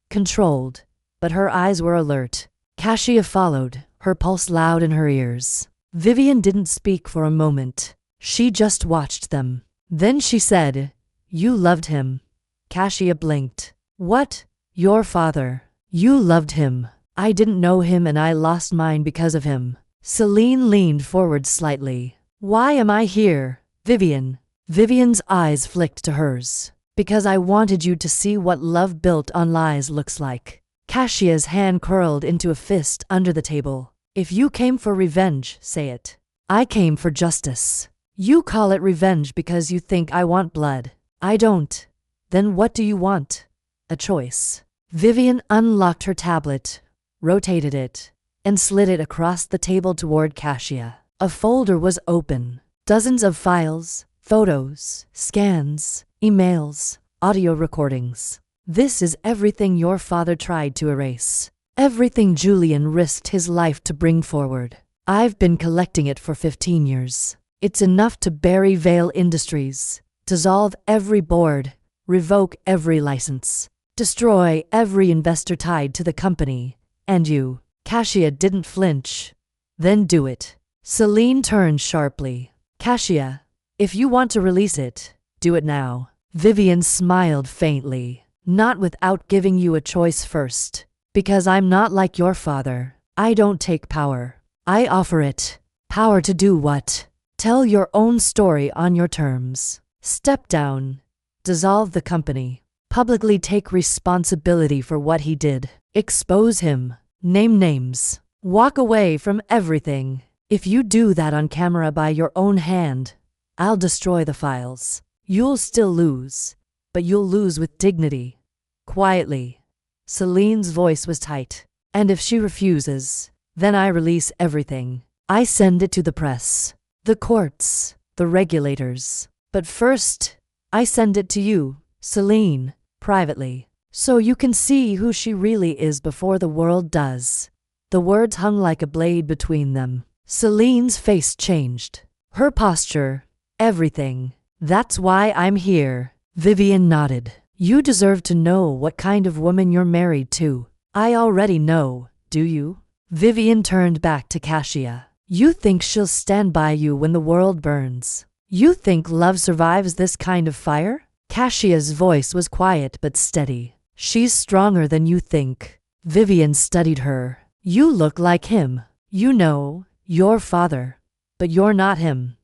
S1: Controlled. But her eyes were alert. Cassia followed, her pulse loud in her ears. Vivian didn't speak for a moment. She just watched them. Then she said, you loved him. Cassia blinked. What? Your father. You loved him. I didn't know him and I lost mine because of him. Celine leaned forward slightly. Why am I here, Vivian? Vivian's eyes flicked to hers. Because I wanted you to see what love built on lies looks like. Cassia's hand curled into a fist under the table. If you came for revenge, say it. I came for justice. You call it revenge because you think I want blood. I don't. Then what do you want? A choice. Vivian unlocked her tablet, rotated it, and slid it across the table toward Cassia. A folder was open. Dozens of files, photos, scans, emails, audio recordings. This is everything your father tried to erase. Everything Julian risked his life to bring forward. I've been collecting it for 15 years. It's enough to bury Vale Industries, dissolve every board, revoke every license, destroy every investor tied to the company, and you. Cassia didn't flinch. Then do it. Celine turned sharply. Cassia, if you want to release it, do it now. Vivian smiled faintly. Not without giving you a choice first. Because I'm not like your father. I don't take power. I offer it. Power to do what? Tell your own story on your terms. Step down. Dissolve the company. Publicly take responsibility for what he did. Expose him. Name names. Walk away from everything. If you do that on camera by your own hand, I'll destroy the files. You'll still lose, but you'll lose with dignity. Quietly. Celine's voice was tight. And if she refuses, then I release everything. I send it to the press, the courts, the the regulators. But first, I send it to you, Celine, privately, so you can see who she really is before the world does." The words hung like a blade between them. Celine's face changed. Her posture, everything. "That's why I'm here." Vivian nodded. "You deserve to know what kind of woman you're married to." "I already know, do you?" Vivian turned back to Cassia. "You think she'll stand by you when the world burns? You think love survives this kind of fire?" Cassia's voice was quiet but steady. "She's stronger than you think." Vivian studied her. "You look like him. You know, your father. But you're not him."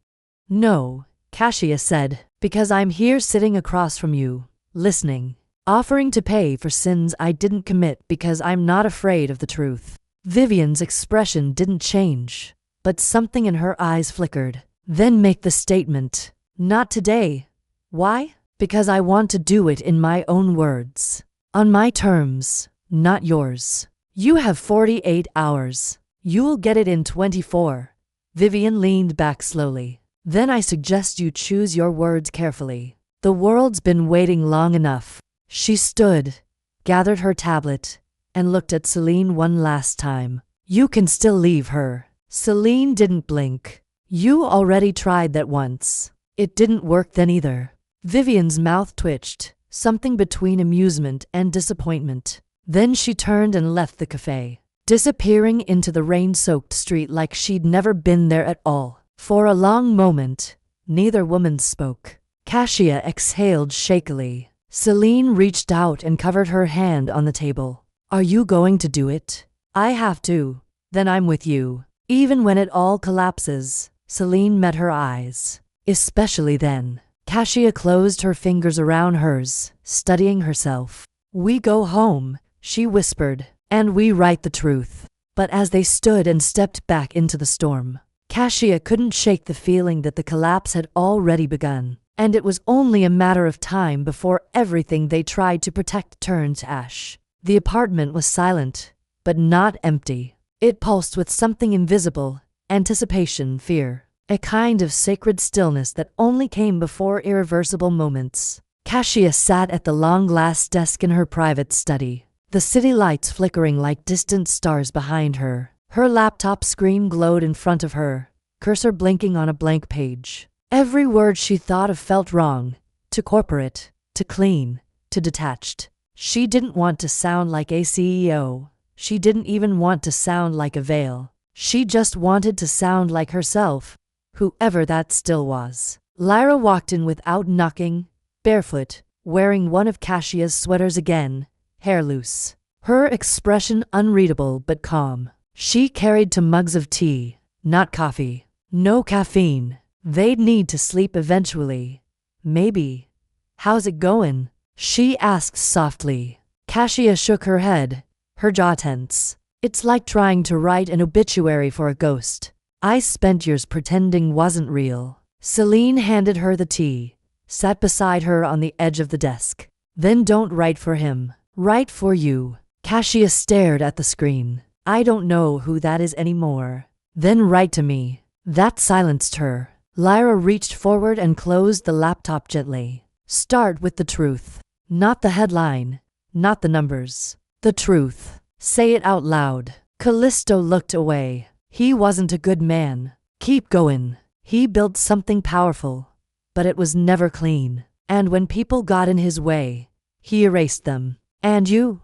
S1: "No," Cassia said, "because I'm here sitting across from you, listening, offering to pay for sins I didn't commit because I'm not afraid of the truth." Vivian's expression didn't change, but something in her eyes flickered. "Then make the statement." "Not today." "Why?" "Because I want to do it in my own words. On my terms, not yours. You have 48 hours. You'll get it in 24. Vivian leaned back slowly. "Then I suggest you choose your words carefully. The world's been waiting long enough." She stood, gathered her tablet, and looked at Celine one last time. "You can still leave her." Celine didn't blink. "You already tried that once. It didn't work then either." Vivian's mouth twitched, something between amusement and disappointment. Then she turned and left the cafe, disappearing into the rain-soaked street like she'd never been there at all. For a long moment, neither woman spoke. Cassia exhaled shakily. Celine reached out and covered her hand on the table. "Are you going to do it?" "I have to. Then I'm with you. Even when it all collapses." Celine met her eyes. "Especially then." Cassia closed her fingers around hers, studying herself. "We go home," she whispered, "and we write the truth." But as they stood and stepped back into the storm, Cassia couldn't shake the feeling that the collapse had already begun, and it was only a matter of time before everything they tried to protect turned to ash. The apartment was silent, but not empty. It pulsed with something invisible: anticipation, fear, a kind of sacred stillness that only came before irreversible moments. Cassia sat at the long glass desk in her private study, the city lights flickering like distant stars behind her. Her laptop screen glowed in front of her, cursor blinking on a blank page. Every word she thought of felt wrong, too corporate, too clean, too detached. She didn't want to sound like a CEO. She didn't even want to sound like a veil. She just wanted to sound like herself, whoever that still was. Lyra walked in without knocking, barefoot, wearing one of Cassia's sweaters again, hair loose. Her expression unreadable but calm. She carried 2 mugs of tea, not coffee. No caffeine. They'd need to sleep eventually. Maybe. "How's it going?" she asked softly. Cassia shook her head, her jaw tense. "It's like trying to write an obituary for a ghost. I spent years pretending wasn't real." Celine handed her the tea, sat beside her on the edge of the desk. "Then don't write for him. Write for you." Cassia stared at the screen. "I don't know who that is anymore." "Then write to me." That silenced her. Lyra reached forward and closed the laptop gently. "Start with the truth. Not the headline, not the numbers. The truth. Say it out loud." Callisto looked away. "He wasn't a good man. Keep going. He built something powerful, but it was never clean. And when people got in his way, he erased them. And you?"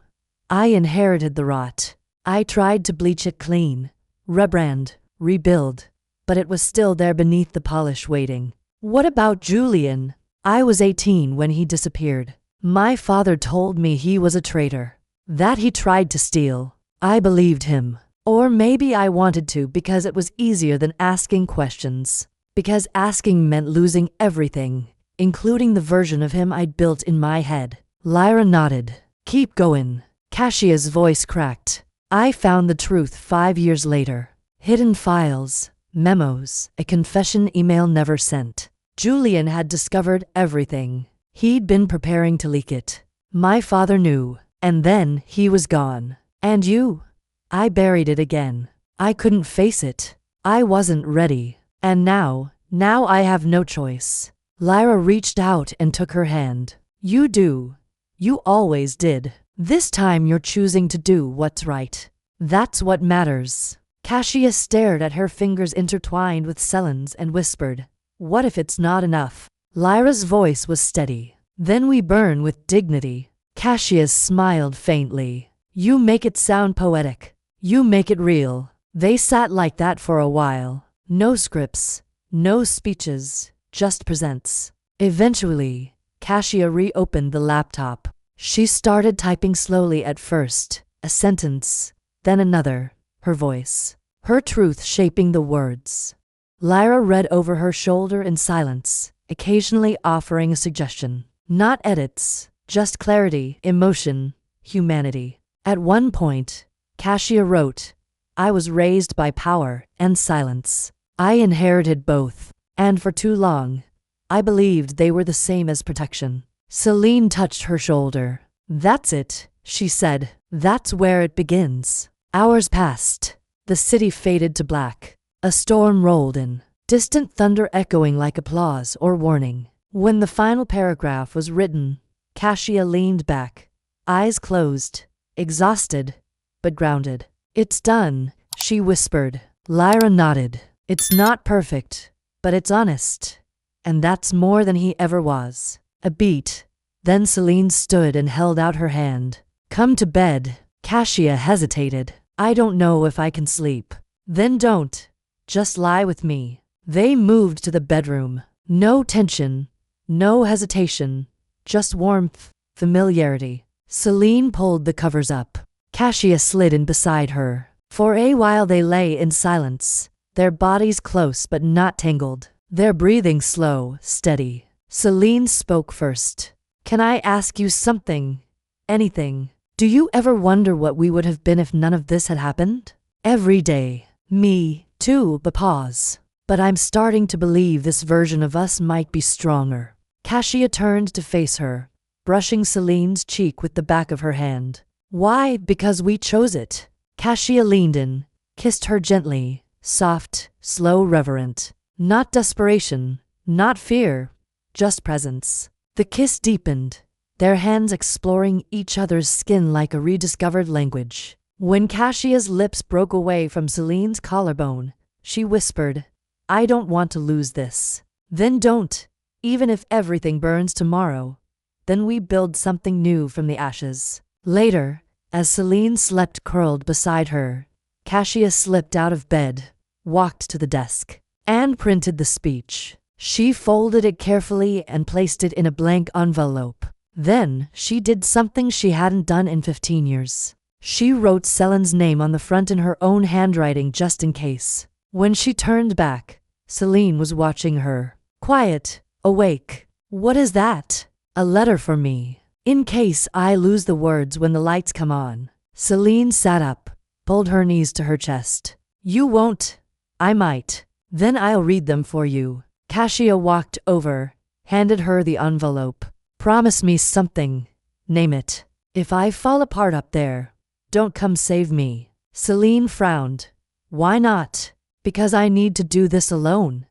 S1: "I inherited the rot. I tried to bleach it clean, rebrand, rebuild, but it was still there beneath the polish waiting." "What about Julian?" "I was 18 when he disappeared. My father told me he was a traitor, that he tried to steal. I believed him. Or maybe I wanted to because it was easier than asking questions. Because asking meant losing everything, including the version of him I'd built in my head." Lyra nodded. "Keep going." Cassia's voice cracked. "I found the truth 5 years later. Hidden files, memos, a confession email never sent. Julian had discovered everything. He'd been preparing to leak it. My father knew, and then he was gone. And you?" "I buried it again. I couldn't face it. I wasn't ready. And now, Now I have no choice. Lyra reached out and took her hand. You do. You always did. This time you're choosing to do what's right. That's what matters. Cassia stared at her fingers intertwined with Selen's and whispered, "What if it's not enough?" Lyra's voice was steady. "Then we burn with dignity." Cassia smiled faintly. "You make it sound poetic. You make it real." They sat like that for a while. No scripts, no speeches, just presents. Eventually, Cassia reopened the laptop. She started typing slowly at first, a sentence, then another, her voice, her truth shaping the words. Lyra read over her shoulder in silence, occasionally offering a suggestion. Not edits, just clarity, emotion, humanity. At one point, Cassia wrote, "I was raised by power and silence. I inherited both, and for too long, I believed they were the same as protection." Selene touched her shoulder. "That's it," she said. "That's where it begins." Hours passed. The city faded to black. A storm rolled in, distant thunder echoing like applause or warning. When the final paragraph was written, Cassia leaned back, eyes closed, exhausted, but grounded. "It's done," she whispered. Lyra nodded. "It's not perfect, but it's honest. And that's more than he ever was." A beat. Then Selene stood and held out her hand. "Come to bed." Cassia hesitated. "I don't know if I can sleep." "Then don't. Just lie with me." They moved to the bedroom. No tension, no hesitation, just warmth, familiarity. Selene pulled the covers up. Cassia slid in beside her. For a while they lay in silence, their bodies close but not tangled, their breathing slow, steady. Selene spoke first. "Can I ask you something? Anything? Do you ever wonder what we would have been if none of this had happened?" "Every day." "Me, too," but pause. "But I'm starting to believe this version of us might be stronger." Cassia turned to face her, brushing Selene's cheek with the back of her hand. "Why? Because we chose it." Cassia leaned in, kissed her gently, soft, slow, reverent. Not desperation, not fear, just presence. The kiss deepened, their hands exploring each other's skin like a rediscovered language. When Cassia's lips broke away from Selene's collarbone, she whispered, "I don't want to lose this." "Then don't. Even if everything burns tomorrow, then we build something new from the ashes." Later, as Selene slept curled beside her, Cassia slipped out of bed, walked to the desk, and printed the speech. She folded it carefully and placed it in a blank envelope. Then, she did something she hadn't done in 15 years. She wrote Selen's name on the front in her own handwriting just in case. When she turned back, Selene was watching her. Quiet, awake. "What is that?" "A letter for me. In case I lose the words when the lights come on." Selene sat up, pulled her knees to her chest. "You won't. I might. Then I'll read them for you." Cassia walked over, handed her the envelope. "Promise me something. Name it. If I fall apart up there, don't come save me." Selene frowned. "Why not?" "Because I need to do this alone.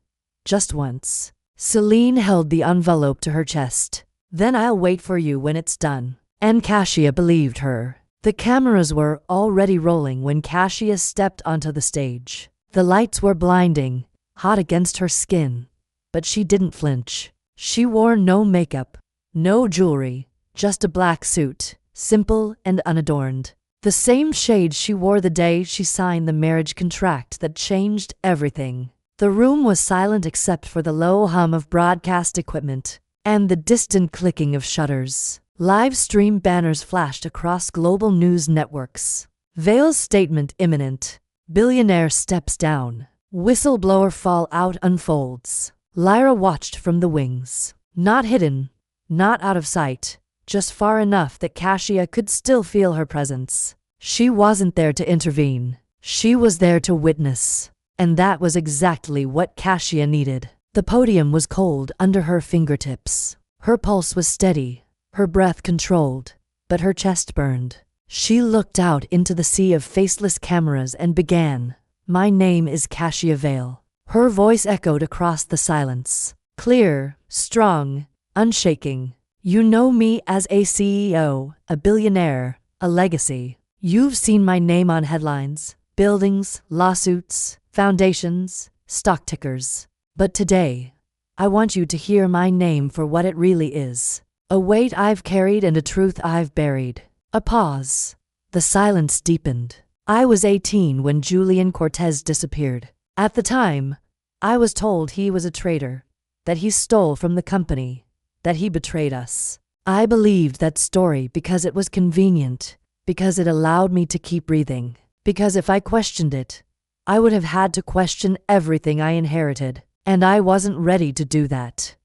S1: Just once." Selene held the envelope to her chest. "Then I'll wait for you when it's done." And Cassia believed her. The cameras were already rolling when Cassia stepped onto the stage. The lights were blinding, hot against her skin, but she didn't flinch. She wore no makeup, no jewelry, just a black suit, simple and unadorned. The same shade she wore the day she signed the marriage contract that changed everything. The room was silent except for the low hum of broadcast equipment and the distant clicking of shutters. Live stream banners flashed across global news networks. Vale's statement imminent. Billionaire steps down. Whistleblower fallout unfolds. Lyra watched from the wings. Not hidden, not out of sight, just far enough that Cassia could still feel her presence. She wasn't there to intervene. She was there to witness. And that was exactly what Cassia needed. The podium was cold under her fingertips. Her pulse was steady, her breath controlled, but her chest burned. She looked out into the sea of faceless cameras and began, "My name is Cassia Vale. Her voice echoed across the silence. Clear, strong, unshaking. You know me as a CEO, a billionaire, a legacy. You've seen my name on headlines, buildings, lawsuits, foundations, stock tickers. But today, I want you to hear my name for what it really is. A weight I've carried and a truth I've buried. A pause. The silence deepened. I was 18 when Julian Cortez disappeared. At the time, I was told he was a traitor, that he stole from the company, that he betrayed us. I believed that story because it was convenient, because it allowed me to keep breathing, because if I questioned it, I would have had to question everything I inherited, and I wasn't ready to do that.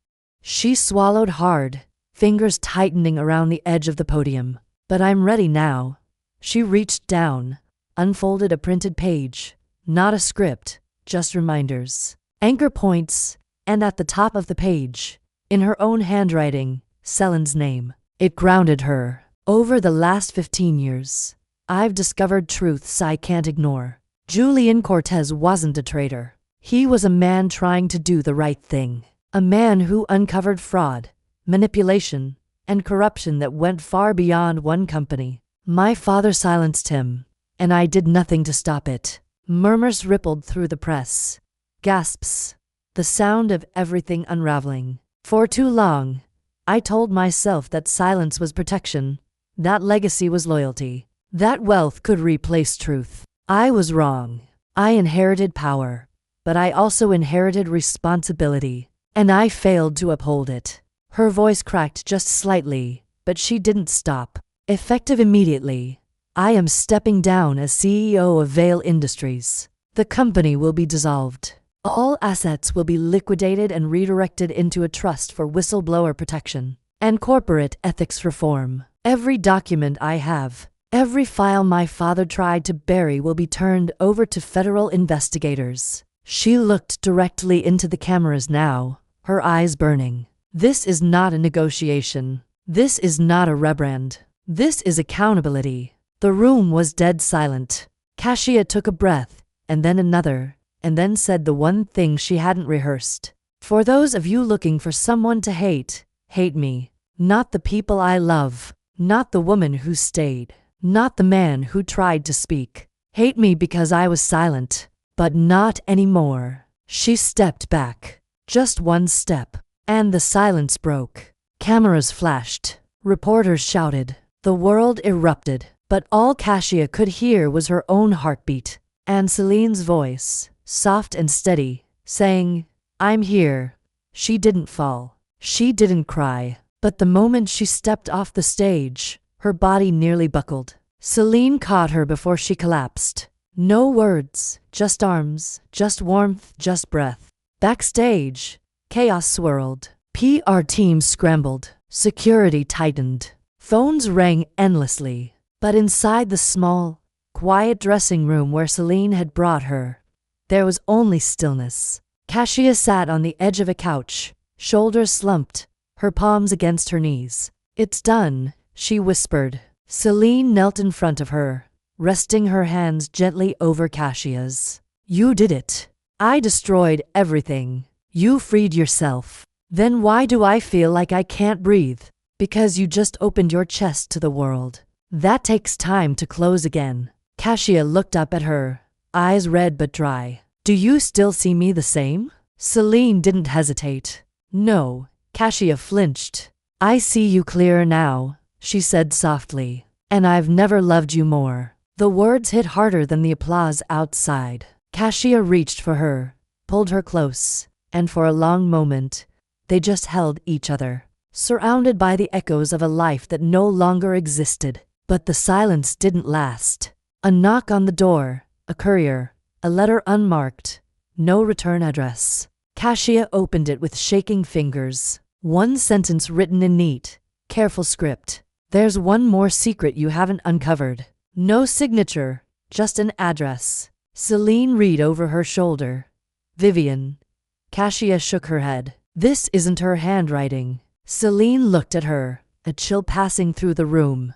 S1: She swallowed hard, fingers tightening around the edge of the podium. But I'm ready now. She reached down, unfolded a printed page, not a script, just reminders, anchor points, and at the top of the page, in her own handwriting, Selen's name. It grounded her. Over the last 15 years, I've discovered truths I can't ignore. Julian Cortez wasn't a traitor. He was a man trying to do the right thing. A man who uncovered fraud, manipulation, and corruption that went far beyond one company. My father silenced him, and I did nothing to stop it. Murmurs rippled through the press. Gasps. The sound of everything unraveling. For too long, I told myself that silence was protection, that legacy was loyalty, that wealth could replace truth. I was wrong. I inherited power, but I also inherited responsibility, and I failed to uphold it. Her voice cracked just slightly, but she didn't stop. Effective immediately, I am stepping down as CEO of Vale Industries. The company will be dissolved. All assets will be liquidated and redirected into a trust for whistleblower protection and corporate ethics reform. Every document I have, every file my father tried to bury will be turned over to federal investigators. She looked directly into the cameras now, her eyes burning. This is not a negotiation. This is not a rebrand. This is accountability. The room was dead silent. Cassia took a breath, and then another, and then said the one thing she hadn't rehearsed. For those of you looking for someone to hate, hate me. Not the people I love. Not the woman who stayed. Not the man who tried to speak. Hate me because I was silent. But not anymore. She stepped back. Just one step. And the silence broke. Cameras flashed. Reporters shouted. The world erupted. But all Cassia could hear was her own heartbeat. And Celine's voice, soft and steady, saying, "I'm here." She didn't fall. She didn't cry. But the moment she stepped off the stage, her body nearly buckled. Celine caught her before she collapsed. No words, just arms, just warmth, just breath. Backstage, chaos swirled. PR teams scrambled. Security tightened. Phones rang endlessly. But inside the small, quiet dressing room where Celine had brought her, there was only stillness. Cassia sat on the edge of a couch, shoulders slumped, her palms against her knees. "It's done," she whispered. Celine knelt in front of her, resting her hands gently over Cassia's. "You did it. I destroyed everything. You freed yourself. Then why do I feel like I can't breathe? Because you just opened your chest to the world. That takes time to close again." Cassia looked up at her, eyes red but dry. "Do you still see me the same?" Celine didn't hesitate. "No." Cassia flinched. "I see you clearer now," she said softly. "And I've never loved you more." The words hit harder than the applause outside. Cassia reached for her, pulled her close, and for a long moment, they just held each other, surrounded by the echoes of a life that no longer existed. But the silence didn't last. A knock on the door, a courier, a letter unmarked, no return address. Cassia opened it with shaking fingers. One sentence written in neat, careful script. "There's one more secret you haven't uncovered." No signature, just an address. Celine read over her shoulder. "Vivian." Cassia shook her head. This isn't her handwriting. Celine looked at her, a chill passing through the room.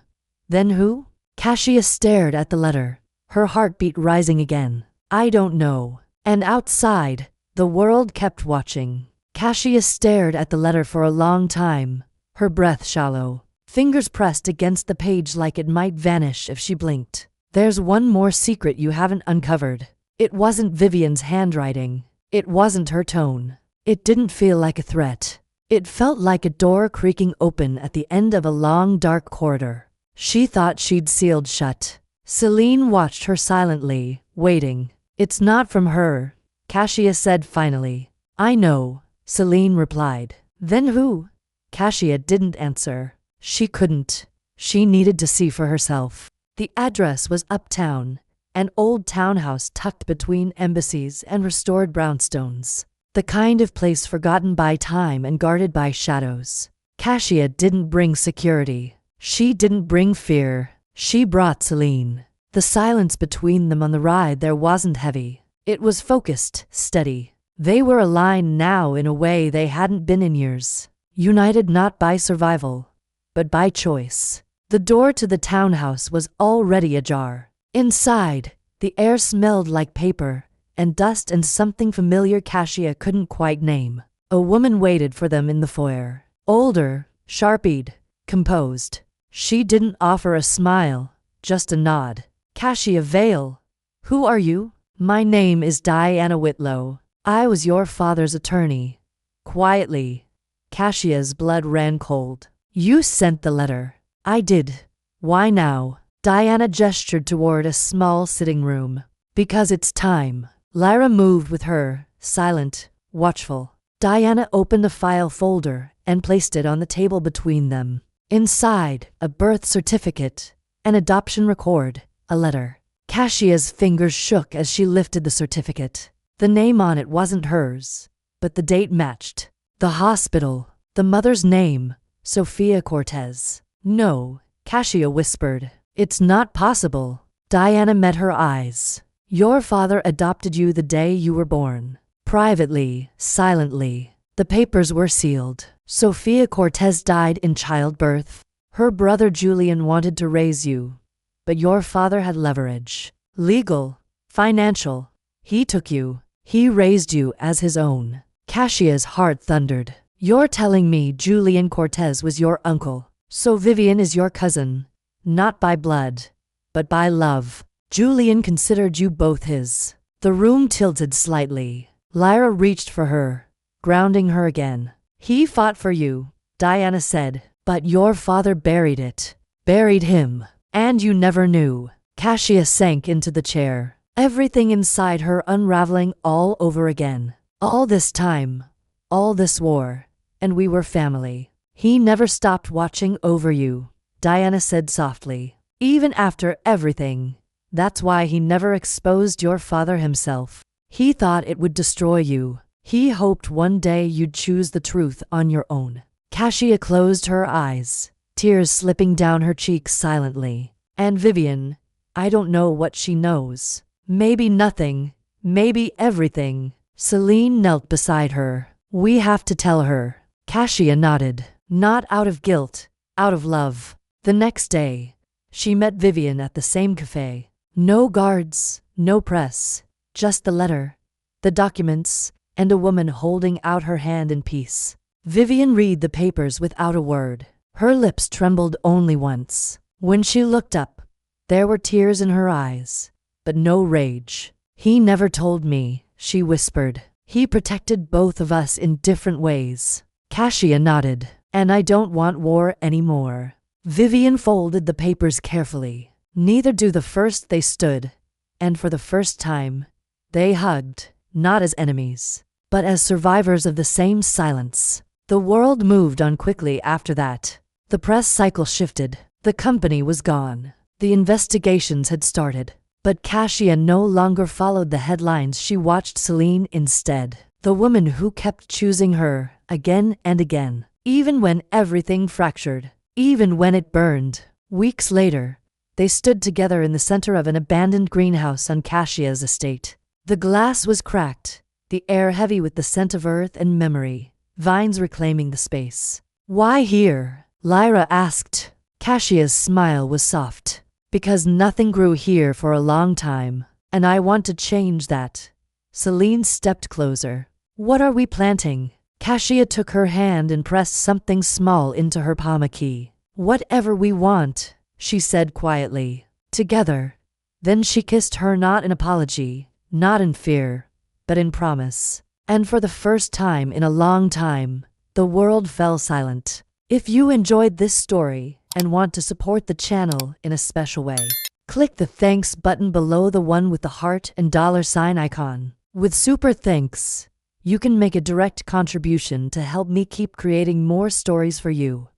S1: "Then who?" Cassia stared at the letter, her heartbeat rising again. "I don't know." And outside, The world kept watching. Cassia stared at the letter for a long time, her breath shallow, fingers pressed against the page like it might vanish if she blinked. There's one more secret you haven't uncovered. It wasn't Vivian's handwriting. It wasn't her tone. It didn't feel like a threat. It felt like a door creaking open at the end of a long, dark corridor. She thought she'd sealed shut. Celine watched her silently, waiting. It's not from her, Cassia said finally. I know, Celine replied. Then who? Cassia didn't answer. She couldn't. She needed to see for herself. The address was uptown, an old townhouse tucked between embassies and restored brownstones. The kind of place forgotten by time and guarded by shadows. Cassia didn't bring security. She didn't bring fear. She brought Celine. The silence between them on the ride there wasn't heavy. It was focused, steady. They were aligned now in a way they hadn't been in years. United not by survival, but by choice. The door to the townhouse was already ajar. Inside, the air smelled like paper and dust and something familiar Cassia couldn't quite name. A woman waited for them in the foyer. Older, sharp-eyed, composed. She didn't offer a smile, just a nod. Cassia Vale. Who are you? My name is Diana Whitlow. I was your father's attorney. Quietly, Cassia's blood ran cold. You sent the letter. I did. Why now? Diana gestured toward a small sitting room. Because it's time. Lyra moved with her, silent, watchful. Diana opened a file folder and placed it on the table between them. Inside, a birth certificate, an adoption record, a letter. Cassia's fingers shook as she lifted the certificate. The name on it wasn't hers, but the date matched. The hospital, the mother's name, Sophia Cortez. No, Cassia whispered. It's not possible. Diana met her eyes. Your father adopted you the day you were born. Privately, silently. The papers were sealed. Sophia Cortez died in childbirth. Her brother Julian wanted to raise you, but your father had leverage. Legal, financial. He took you. He raised you as his own. Cassia's heart thundered. You're telling me Julian Cortez was your uncle. So Vivian is your cousin, not by blood, but by love. Julian considered you both his. The room tilted slightly. Lyra reached for her, grounding her again. He fought for you, Diana said, but your father buried it. Buried him. And you never knew. Cassia sank into the chair, everything inside her unraveling all over again. All this time, all this war, and we were family. He never stopped watching over you, Diana said softly. Even after everything. That's why he never exposed your father himself. He thought it would destroy you. He hoped one day you'd choose the truth on your own. Cassia closed her eyes, tears slipping down her cheeks silently. And Vivian, I don't know what she knows. Maybe nothing, maybe everything. Celine knelt beside her. We have to tell her. Cassia nodded, not out of guilt, out of love. The next day, she met Vivian at the same cafe. No guards, no press, just the letter, the documents, and a woman holding out her hand in peace. Vivian read the papers without a word. Her lips trembled only once. When she looked up, there were tears in her eyes, but no rage. He never told me, she whispered. He protected both of us in different ways. Cassia nodded. And I don't want war anymore. Vivian folded the papers carefully. Neither do the first they stood, and for the first time, they hugged, not as enemies, but as survivors of the same silence. The world moved on quickly after that. The press cycle shifted. The company was gone. The investigations had started. But Cassia no longer followed the headlines. She watched Celine instead. The woman who kept choosing her, again and again. Even when everything fractured. Even when it burned. Weeks later, they stood together in the center of an abandoned greenhouse on Cassia's estate. The glass was cracked, the air heavy with the scent of earth and memory, vines reclaiming the space. Why here? Lyra asked. Cassia's smile was soft. Because nothing grew here for a long time, and I want to change that. Celine stepped closer. What are we planting? Kashia took her hand and pressed something small into her palm-key. Whatever we want, she said quietly. Together. Then she kissed her, not in apology, not in fear, but in promise. And for the first time in a long time, the world fell silent. If you enjoyed this story and want to support the channel in a special way, click the thanks button below, the one with the heart and $sign icon. With super thanks, you can make a direct contribution to help me keep creating more stories for you.